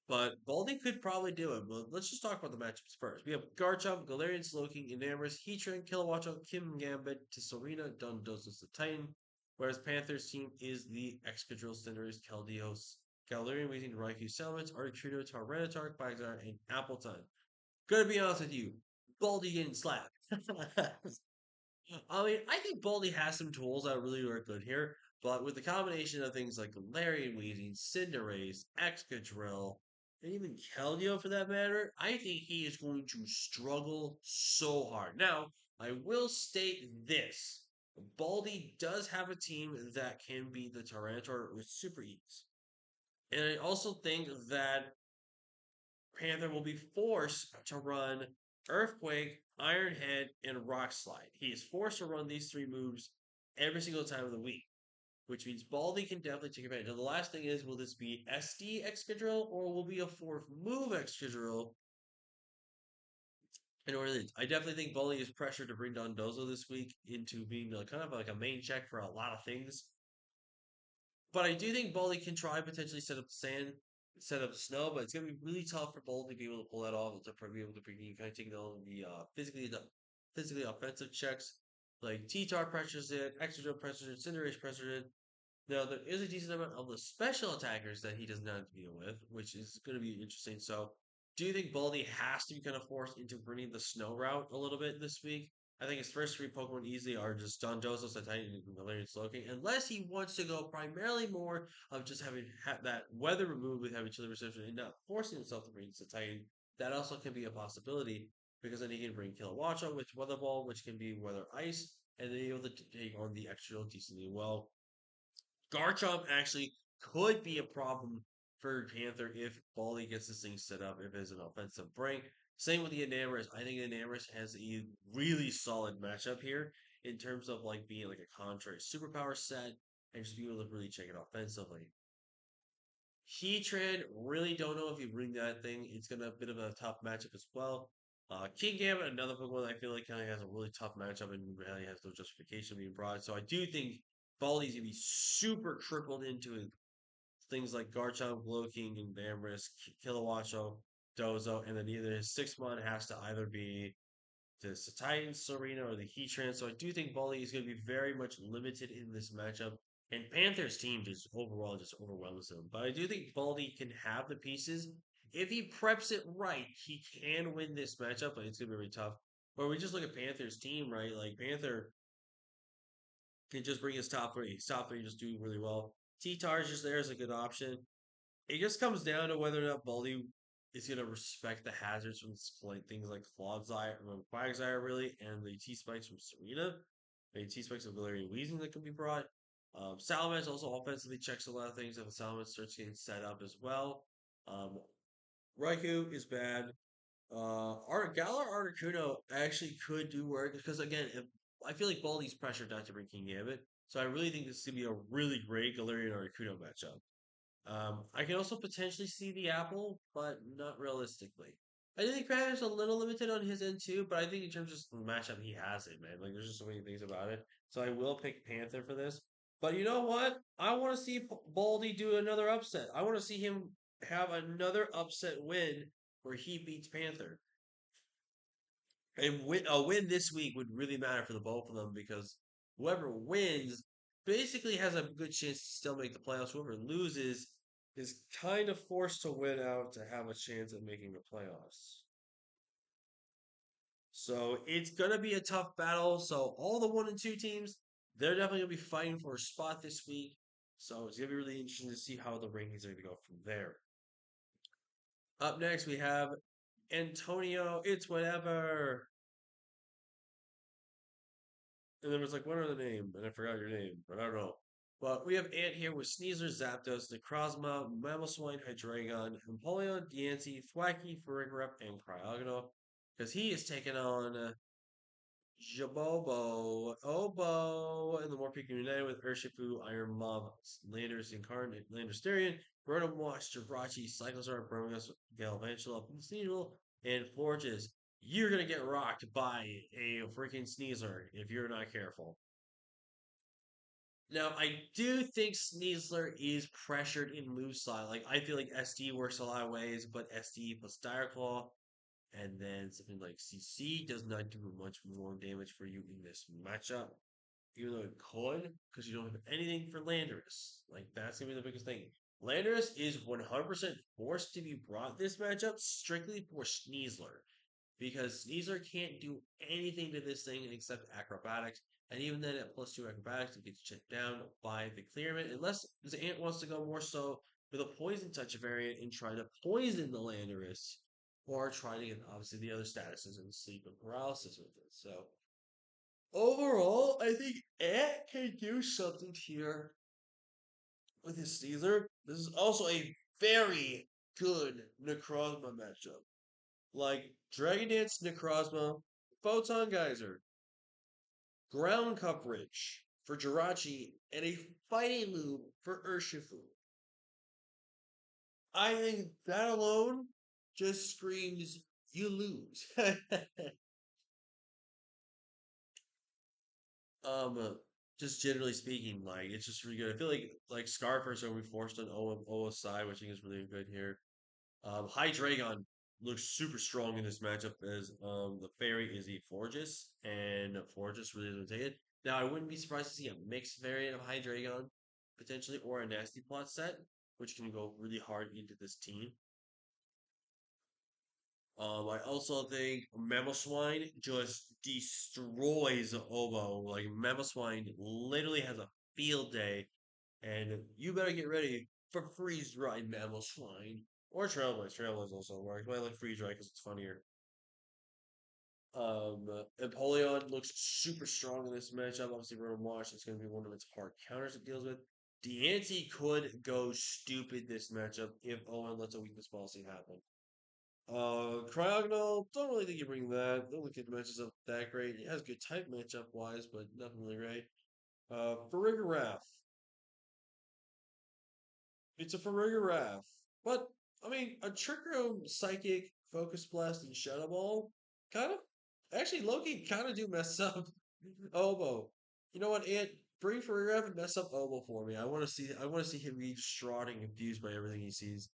But Baldy could probably do it. But let's just talk about the matchups first. We have Garchomp, Galarian, Slowking, Enamorous, Heatran, Kilowattrop, Kim Gambit, Tesserina, Dondosos the Titan. Whereas Panthers team is the Excadrill, Cinderace, Keldios, Galarian, Weezing, Raikou, Salamence, Articuno, Tyranitar, Quagsire, and Appleton. Gonna be honest with you, Baldy getting slapped. I mean, I think Baldy has some tools that really work good here, but with the combination of things like Galarian Weezing, Cinderace, Excadrill, and even Keldeo for that matter, I think he is going to struggle so hard. Now, I will state this. Baldy does have a team that can beat the Tyranitar with super ease. And I also think that Panther will be forced to run Earthquake, Iron Head, and Rock Slide. He is forced to run these three moves every single time of the week, which means Baldy can definitely take advantage. Now, the last thing is, will this be SD Excadrill or will it be a fourth move Excadrill? In order to, I definitely think Baldy is pressured to bring Dondozo this week into being kind of like a main check for a lot of things. But I do think Baldy can try potentially set up snow, but it's gonna be really tough for Baldy to be able to pull that off. To be able to bring kind of taking on the physically offensive checks. Like T-Tar pressures it, Extra pressures it, Cinderace pressures it. Now, there is a decent amount of the special attackers that he does not deal with, which is going to be interesting. So, do you think Baldy has to be kind of forced into running the snow route a little bit this week? I think his first three Pokemon easily are just Don Joseph, Titan, and Valerian Slowking, unless he wants to go primarily more of just having that weather removed with having chilly reception and not forcing himself to bring Titan. That also can be a possibility because then he can bring Kilowatt with Weather Ball, which can be Weather Ice, and then able to take on the extra decently well. Garchomp actually could be a problem for Panther if Baldy gets this thing set up, if it's an offensive break. Same with the Enamorus. I think Enamorus has a really solid matchup here in terms of like being like a contrary superpower set and just being able to really check it offensively. Heatran, really don't know if you bring that thing. It's gonna a bit of a tough matchup as well. King Gambit, another Pokemon that I feel like kind of has a really tough matchup and really has no justification being brought. So I do think Baldi's gonna be super crippled into things like Garchomp, Glowking, and Vamris, Kilowatto, Dozo, and then either his 6-mon has to either be the Titan, Serena, or the Heatran. So I do think Baldi is going to be very much limited in this matchup. And Panthers team just overall just overwhelms him. But I do think Baldi can have the pieces. If he preps it right, he can win this matchup, but it's gonna be really tough. But we just look at Panthers team, right? Like Panther can just bring his top three. His top three just do really well. T-Tar's just there as a good option. It just comes down to whether or not Baldy is going to respect the hazards from things like Clodsire, Quagsire, really, and the T Spikes from Serena. The T Spikes of Valerian Weezing that can be brought. Salamence also offensively checks a lot of things if the Salamence starts getting set up as well. Um, Raikou is bad. Art Galar Articuno actually could do work because again, if, I feel like Baldy's pressured not to bring King Gambit, so I really think this is gonna be a really great Galarian Articuno matchup. I can also potentially see the Apple, but not realistically. I do think Crab is a little limited on his end too, but I think in terms of just the matchup, he has it, man. Like, there's just so many things about it. So I will pick Panther for this. But you know what? I want to see Baldy do another upset. I want to see him have another upset win where he beats Panther. And a win this week would really matter for the both of them because whoever wins basically has a good chance to still make the playoffs. Whoever loses is kind of forced to win out to have a chance at making the playoffs. So it's gonna be a tough battle. So all the 1 and 2 teams, they're definitely gonna be fighting for a spot this week. So it's gonna be really interesting to see how the rankings are gonna go from there. Up next, we have Antonio. It's whatever. And then was like, what are the name? And I forgot your name, but I don't know. But we have Ant here with Sneasler, Zapdos, Necrozma, Mamoswine, Hydreigon, Empoleon, Diancie, Thwackey, Farigiraf, and Cryogonal. Because he is taking on Jabobo, Obo, and the Morpeko United with Urshifu, Iron Mob, Landers Incarnate, Landersterian, Rotom-Wash, Jirachi, Cyclozar, Bromus, Galvantula, Sneasel, and Forges. You're going to get rocked by a freaking Sneasler if you're not careful. Now, I do think Sneasler is pressured in move style. Like, I feel like SD works a lot of ways, but SD plus Dire Claw, and then something like CC does not do much more damage for you in this matchup. Even though it could, because you don't have anything for Landorus. Like, that's going to be the biggest thing. Landorus is 100% forced to be brought this matchup strictly for Sneasler because Sneasler can't do anything to this thing except acrobatics. And even then, at +2 acrobatics, it gets checked down by the Clearman, unless the Ant wants to go more so with a poison touch variant and try to poison the Landorus, or try to get obviously the other statuses and sleep and paralysis with it. So overall, I think Ant can do something here with his Caesar. This is also a very good Necrozma matchup. Like Dragon Dance Necrozma, Photon Geyser, ground coverage for Jirachi, and a fighting move for Urshifu. I think that alone just screams you lose. um, just generally speaking, like it's just really good. I feel like Scarfers are we forced on Oa's side, which I think is really good here. Hydreigon looks super strong in this matchup as the fairy is a Forgus, and Forgus really doesn't take it. Now, I wouldn't be surprised to see a mixed variant of Hydreigon. potentially, or a nasty plot set, which can go really hard into this team. I also think Mammal Swine just destroys Obo. Like Mammal Swine literally has a field day, and you better get ready for Freeze Dry Mammal Swine or Trailblaze. Trailblaze also works, but I like Freeze Dry because it's funnier. Empoleon looks super strong in this matchup. Obviously, Rotom Wash is going to be one of its hard counters it deals with. Deanty could go stupid this matchup if Owen lets a weakness policy happen. Cryogonal, don't really think you bring that. Don't look at matches up that great. It has good type matchup wise, but nothing really right. Farigiraf. It's a Farigiraf. But, I mean, a Trick Room, Psychic, Focus Blast, and Shadow Ball kind of, actually, Loki kind of do mess up Obo. You know what, Ant? Bring Farigiraf and mess up Obo for me. I want to see him be distraught and confused by everything he sees.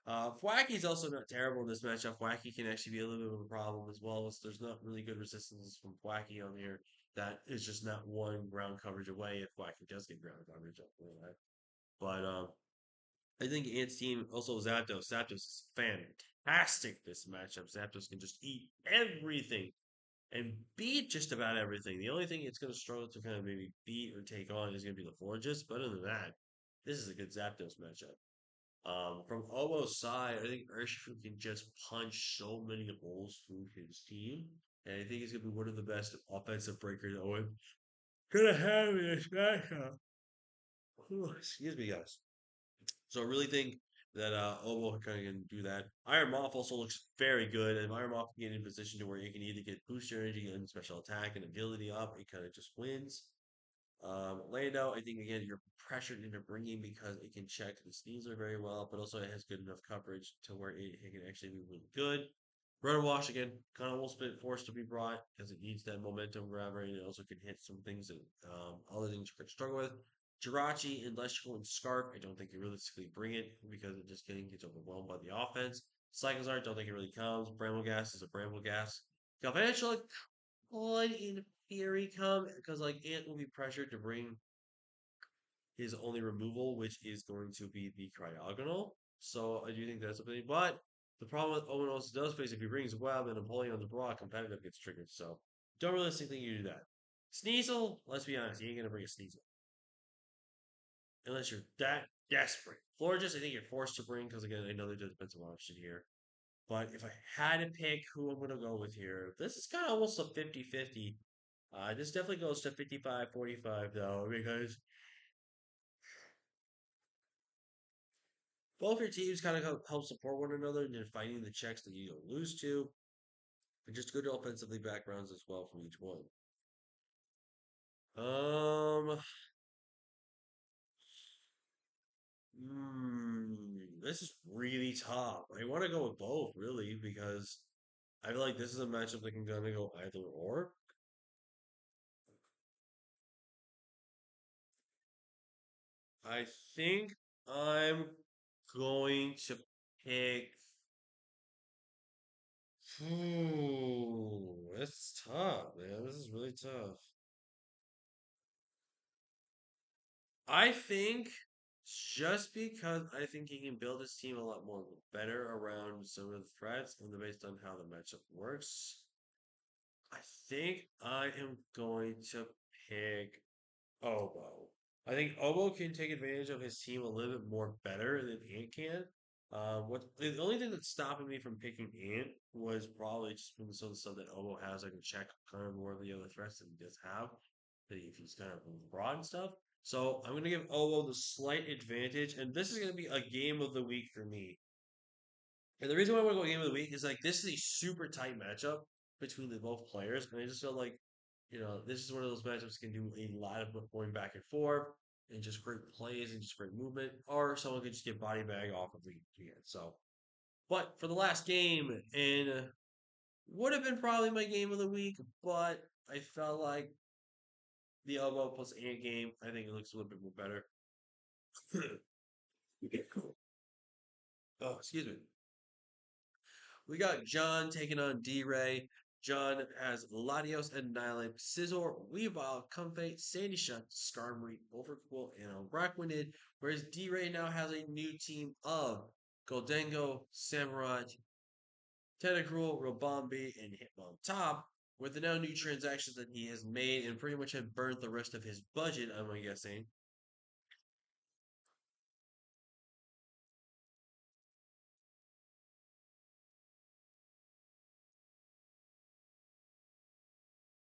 Thwacky's also not terrible in this matchup. Thwacky can actually be a little bit of a problem as well. As there's not really good resistance from Thwacky on here. That is just not one ground coverage away if Thwacky does get ground coverage up for that. But I think Ant's team also Zapdos. Zapdos is fantastic this matchup. Zapdos can just eat everything and beat just about everything. The only thing it's going to struggle to kind of maybe beat or take on is going to be the Forges. But other than that, this is a good Zapdos matchup. From Obo's side, I think Urshifu can just punch so many holes through his team. And I think he's going to be one of the best offensive breakers Owen could have had in this matchup. Excuse me, guys. So I really think that Obo kind of can do that. Iron Moth also looks very good, and Iron Moth can get in position to where you can either get boost energy and special attack and agility up. It kind of just wins. Lando, I think again you're pressured into bringing because it can check the Sneasler very well, but also it has good enough coverage to where it can actually be really good. Rotor Wash again, kind of almost been forced to be brought because it needs that momentum grabber, and it also can hit some things that other things you could struggle with. Jirachi, Electrical, and Scarf, I don't think you realistically bring it because it just gets overwhelmed by the offense. Cycles Art, don't think it really comes. Bramble Gas is a Bramble Gas. Galvantula could in theory come because like Ant will be pressured to bring his only removal, which is going to be the Cryogonal. So I do think that's something. But the problem with Owen also does face if he brings Web and Napoleon the Broad, competitive gets triggered. So don't really think you do that. Sneasel, let's be honest, you ain't gonna bring a Sneasel unless you're that desperate. Florges, I think you're forced to bring because again another defensive option here. But if I had to pick who I'm gonna go with here, this is kind of almost a 50-50. This definitely goes to 55-45 though, because both your teams kind of help support one another and you're fighting the checks that you don't lose to. And just good offensively backgrounds as well from each one. Um, this is really tough. I want to go with both, really, because I feel like this is a matchup that can kind of go either or. I think I'm going to pick. That's tough, man. This is really tough. I think just because I think he can build his team a lot more better around some of the threats and based on how the matchup works, I think I am going to pick Obo. I think Obo can take advantage of his team a little bit more better than Ant can. What the only thing that's stopping me from picking Ant was probably just from some of the stuff that Obo has. I can check kind of more of the other threats that he does have. That if he's kind of broad and stuff. So I'm gonna give Obo the slight advantage, and this is gonna be a game of the week for me. And the reason why I want to go game of the week is like this is a super tight matchup between the both players, and I just feel like this is one of those matchups that can do a lot of going back and forth and just great plays and just great movement, or someone could just get body bag off of the end. So, but for the last game, and would have been probably my game of the week, but I felt like the elbow plus ant game, I think it looks a little bit more better. Oh, excuse me. We got John taking on D Ray. John has Latios, Annihilate, Scizor, Weavile, Comfey, Sandy Shut, Skarmory, Overcool, and Araquanid. Whereas D-Ray now has a new team of Goldengo, Samurai, Tentacruel, Robombi, and Hitmontop, with the now new transactions that he has made and pretty much have burned the rest of his budget, I'm guessing.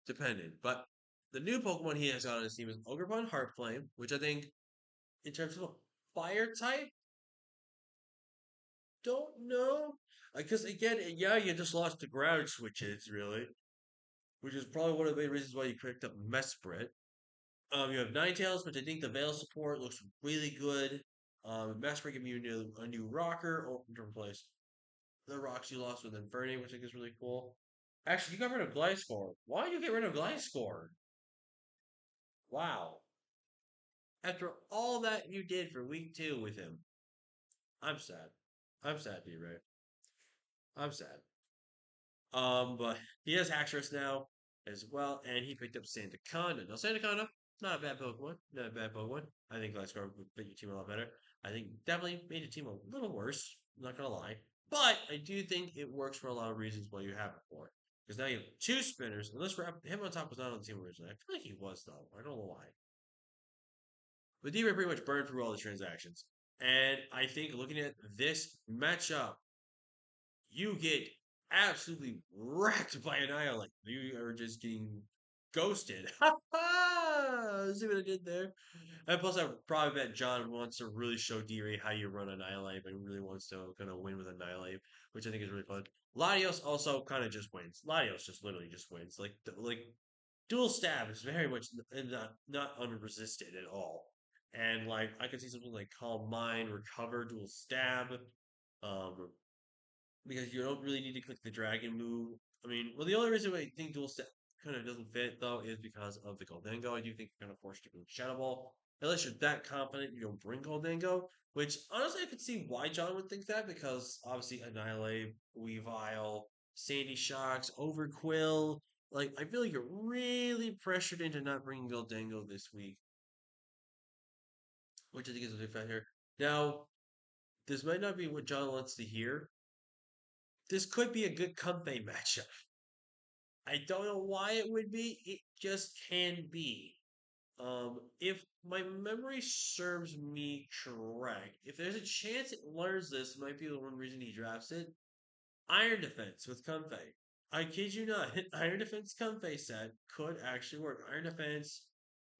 Depending. But the new Pokemon he has got on his team is Ogrepon Heartflame, which I think, in terms of a fire type, don't know. Because again, yeah, you just lost the ground switches, really, which is probably one of the main reasons why you picked up Mesprit. You have Ninetales, which I think the Veil support looks really good. Mesprit giving you a new rocker or to replace the rocks you lost with Infernape, which I think is really cool. Actually, you got rid of Gliscor. Why did you get rid of Gliscor? Wow. After all that you did for week two with him, I'm sad. I'm sad, D-Ray. I'm sad. But he has Haxorus now as well, and he picked up Sandaconda. Now, Sandaconda, not a bad Pokemon. Not a bad Pokemon. I think Gliscor would fit your team a lot better. I think definitely made your team a little worse. Not gonna lie. But I do think it works for a lot of reasons why you have it for. Because now you have two spinners. Unless him on top was not on the team originally. I feel like he was, though. I don't know why. But D-Ray pretty much burned through all the transactions. And I think looking at this matchup, you get absolutely wrecked by Annihilate. You are just getting ghosted. Ha ha! See what I did there? And plus, I probably bet John wants to really show D-Ray how you run Annihilate and really wants to kind of win with Annihilate, which I think is really fun. Latios also kind of just wins. Latios just literally just wins. Like dual stab is very much not unresisted at all. And like I could see something like Calm Mind, Recover, Dual Stab, um, because you don't really need to click the dragon move. I mean, well, the only reason why I think dual step kind of doesn't fit though is because of the Goldengo. I do think you're kind of forced to go Shadow Ball unless you're that confident you don't bring Goldengo. Which honestly, I could see why John would think that because obviously Annihilate, Weavile, Sandy Shocks, Overquill. Like I feel like you're really pressured into not bringing Goldengo this week, which I think is a big factor here. Now, this might not be what John wants to hear. This could be a good Comfey matchup. I don't know why it would be. It just can be. If my memory serves me correct, if there's a chance it learns this, might be the one reason he drafts it. Iron Defense with Comfey. I kid you not, Iron Defense Comfey set could actually work. Iron Defense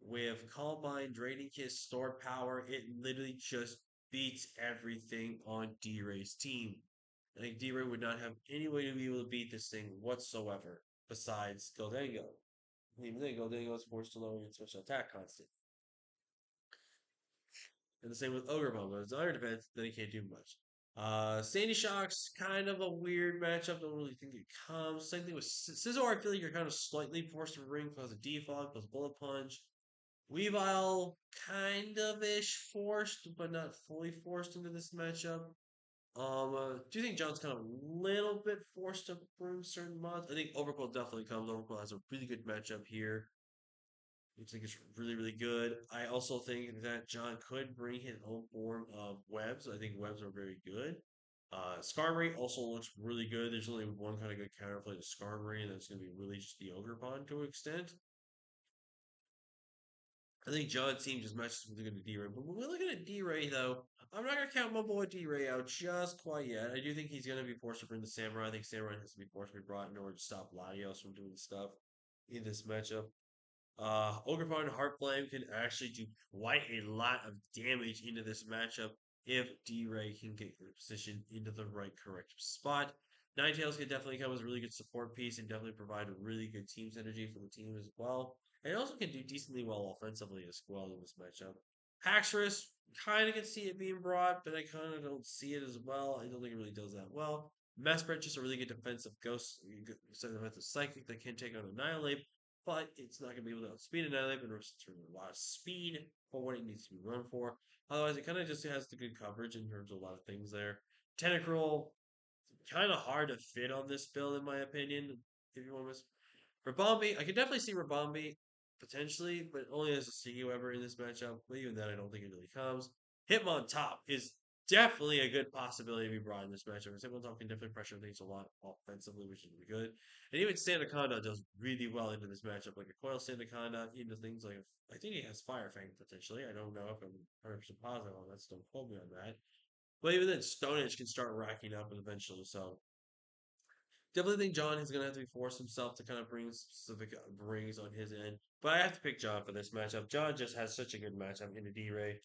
with Calm Mind, Draining Kiss, Store Power, it literally just beats everything on D-Ray's team. I think D-Ray would not have any way to be able to beat this thing whatsoever besides Goldango. Even then, Goldango is forced to lower your special attack constant. And the same with Ogre Bomb. But it's Iron Defense, then he can't do much. Sandy Shock's kind of a weird matchup. Don't really think it comes. Same thing with Scizor. I feel like you're kind of slightly forced to ring because of Defog, because Bullet Punch. Weavile, kind of ish forced, but not fully forced into this matchup. Do you think John's kind of a little bit forced to bring certain mods? I think Overclock definitely comes. Overclock has a really good matchup here. I think it's really, really good. I also think that John could bring his own form of webs. I think webs are very good. Skarmory also looks really good. There's only one kind of good counterplay to Skarmory, and that's going to be really just the Ogre Pond to an extent. I think John's team just matches really good to D-Ray. But when we're looking at D-Ray, though, I'm not going to count my boy D-Ray out just quite yet. I do think he's going to be forced to bring the Samurai. I think Samurai has to be forced to be brought in order to stop Latios from doing stuff in this matchup. Ogrepon Heartflame can actually do quite a lot of damage into this matchup if D-Ray can get your position into the right correct spot. Ninetales can definitely come as a really good support piece and definitely provide a really good team synergy for the team as well. And also can do decently well offensively as well in this matchup. Haxorus, kind of can see it being brought, but I kind of don't see it as well. I don't think it really does that well. Mesprit, just a really good defensive ghost, defensive psychic that can take on Annihilate, but it's not going to be able to outspeed Annihilate, but it's a lot of speed for what it needs to be run for. Otherwise, it kind of just has the good coverage in terms of a lot of things there. Tentacruel, kind of hard to fit on this build, in my opinion. if you want to miss Rabambi. I could definitely see Rabambi potentially, but only as a CQ in this matchup. But even then, I don't think it really comes. Hitmontop is definitely a good possibility to be brought in this matchup. Because Hitmontop can definitely pressure things a lot offensively, which is really good. And even Sandaconda does really well into this matchup. Like a Coil Sandaconda, into things like I think he has Fire Fang potentially. I don't know if I'm 100% positive on that, so don't quote me on that. But even then, Stone Edge can start racking up eventually. So definitely think John is going to have to force himself to kind of bring specific brings on his end. But I have to pick John for this matchup. John just has such a good matchup in the D-Ray.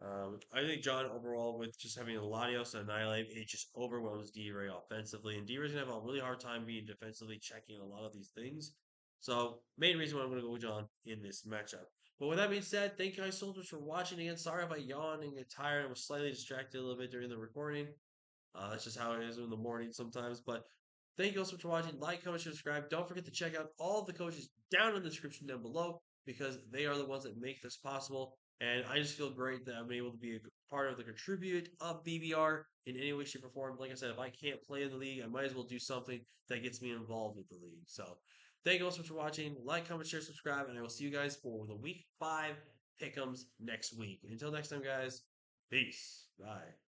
I think John overall, with just having Latios and Annihilate, it just overwhelms D-Ray offensively. And D-Ray's going to have a really hard time being defensively checking a lot of these things. So, main reason why I'm going to go with John in this matchup. But with that being said, thank you guys so much for watching again. Sorry if I yawned and get tired. I was slightly distracted a little bit during the recording. That's just how it is in the morning sometimes. But thank you all so much for watching. Like, comment, subscribe. Don't forget to check out all of the coaches down in the description down below because they are the ones that make this possible. And I just feel great that I'm able to be a part of the contribute of BBR in any way, shape, or form. Like I said, if I can't play in the league, I might as well do something that gets me involved with the league. So thank you all so much for watching. Like, comment, share, subscribe, and I will see you guys for the week 5 pick'ems next week. Until next time, guys, peace. Bye.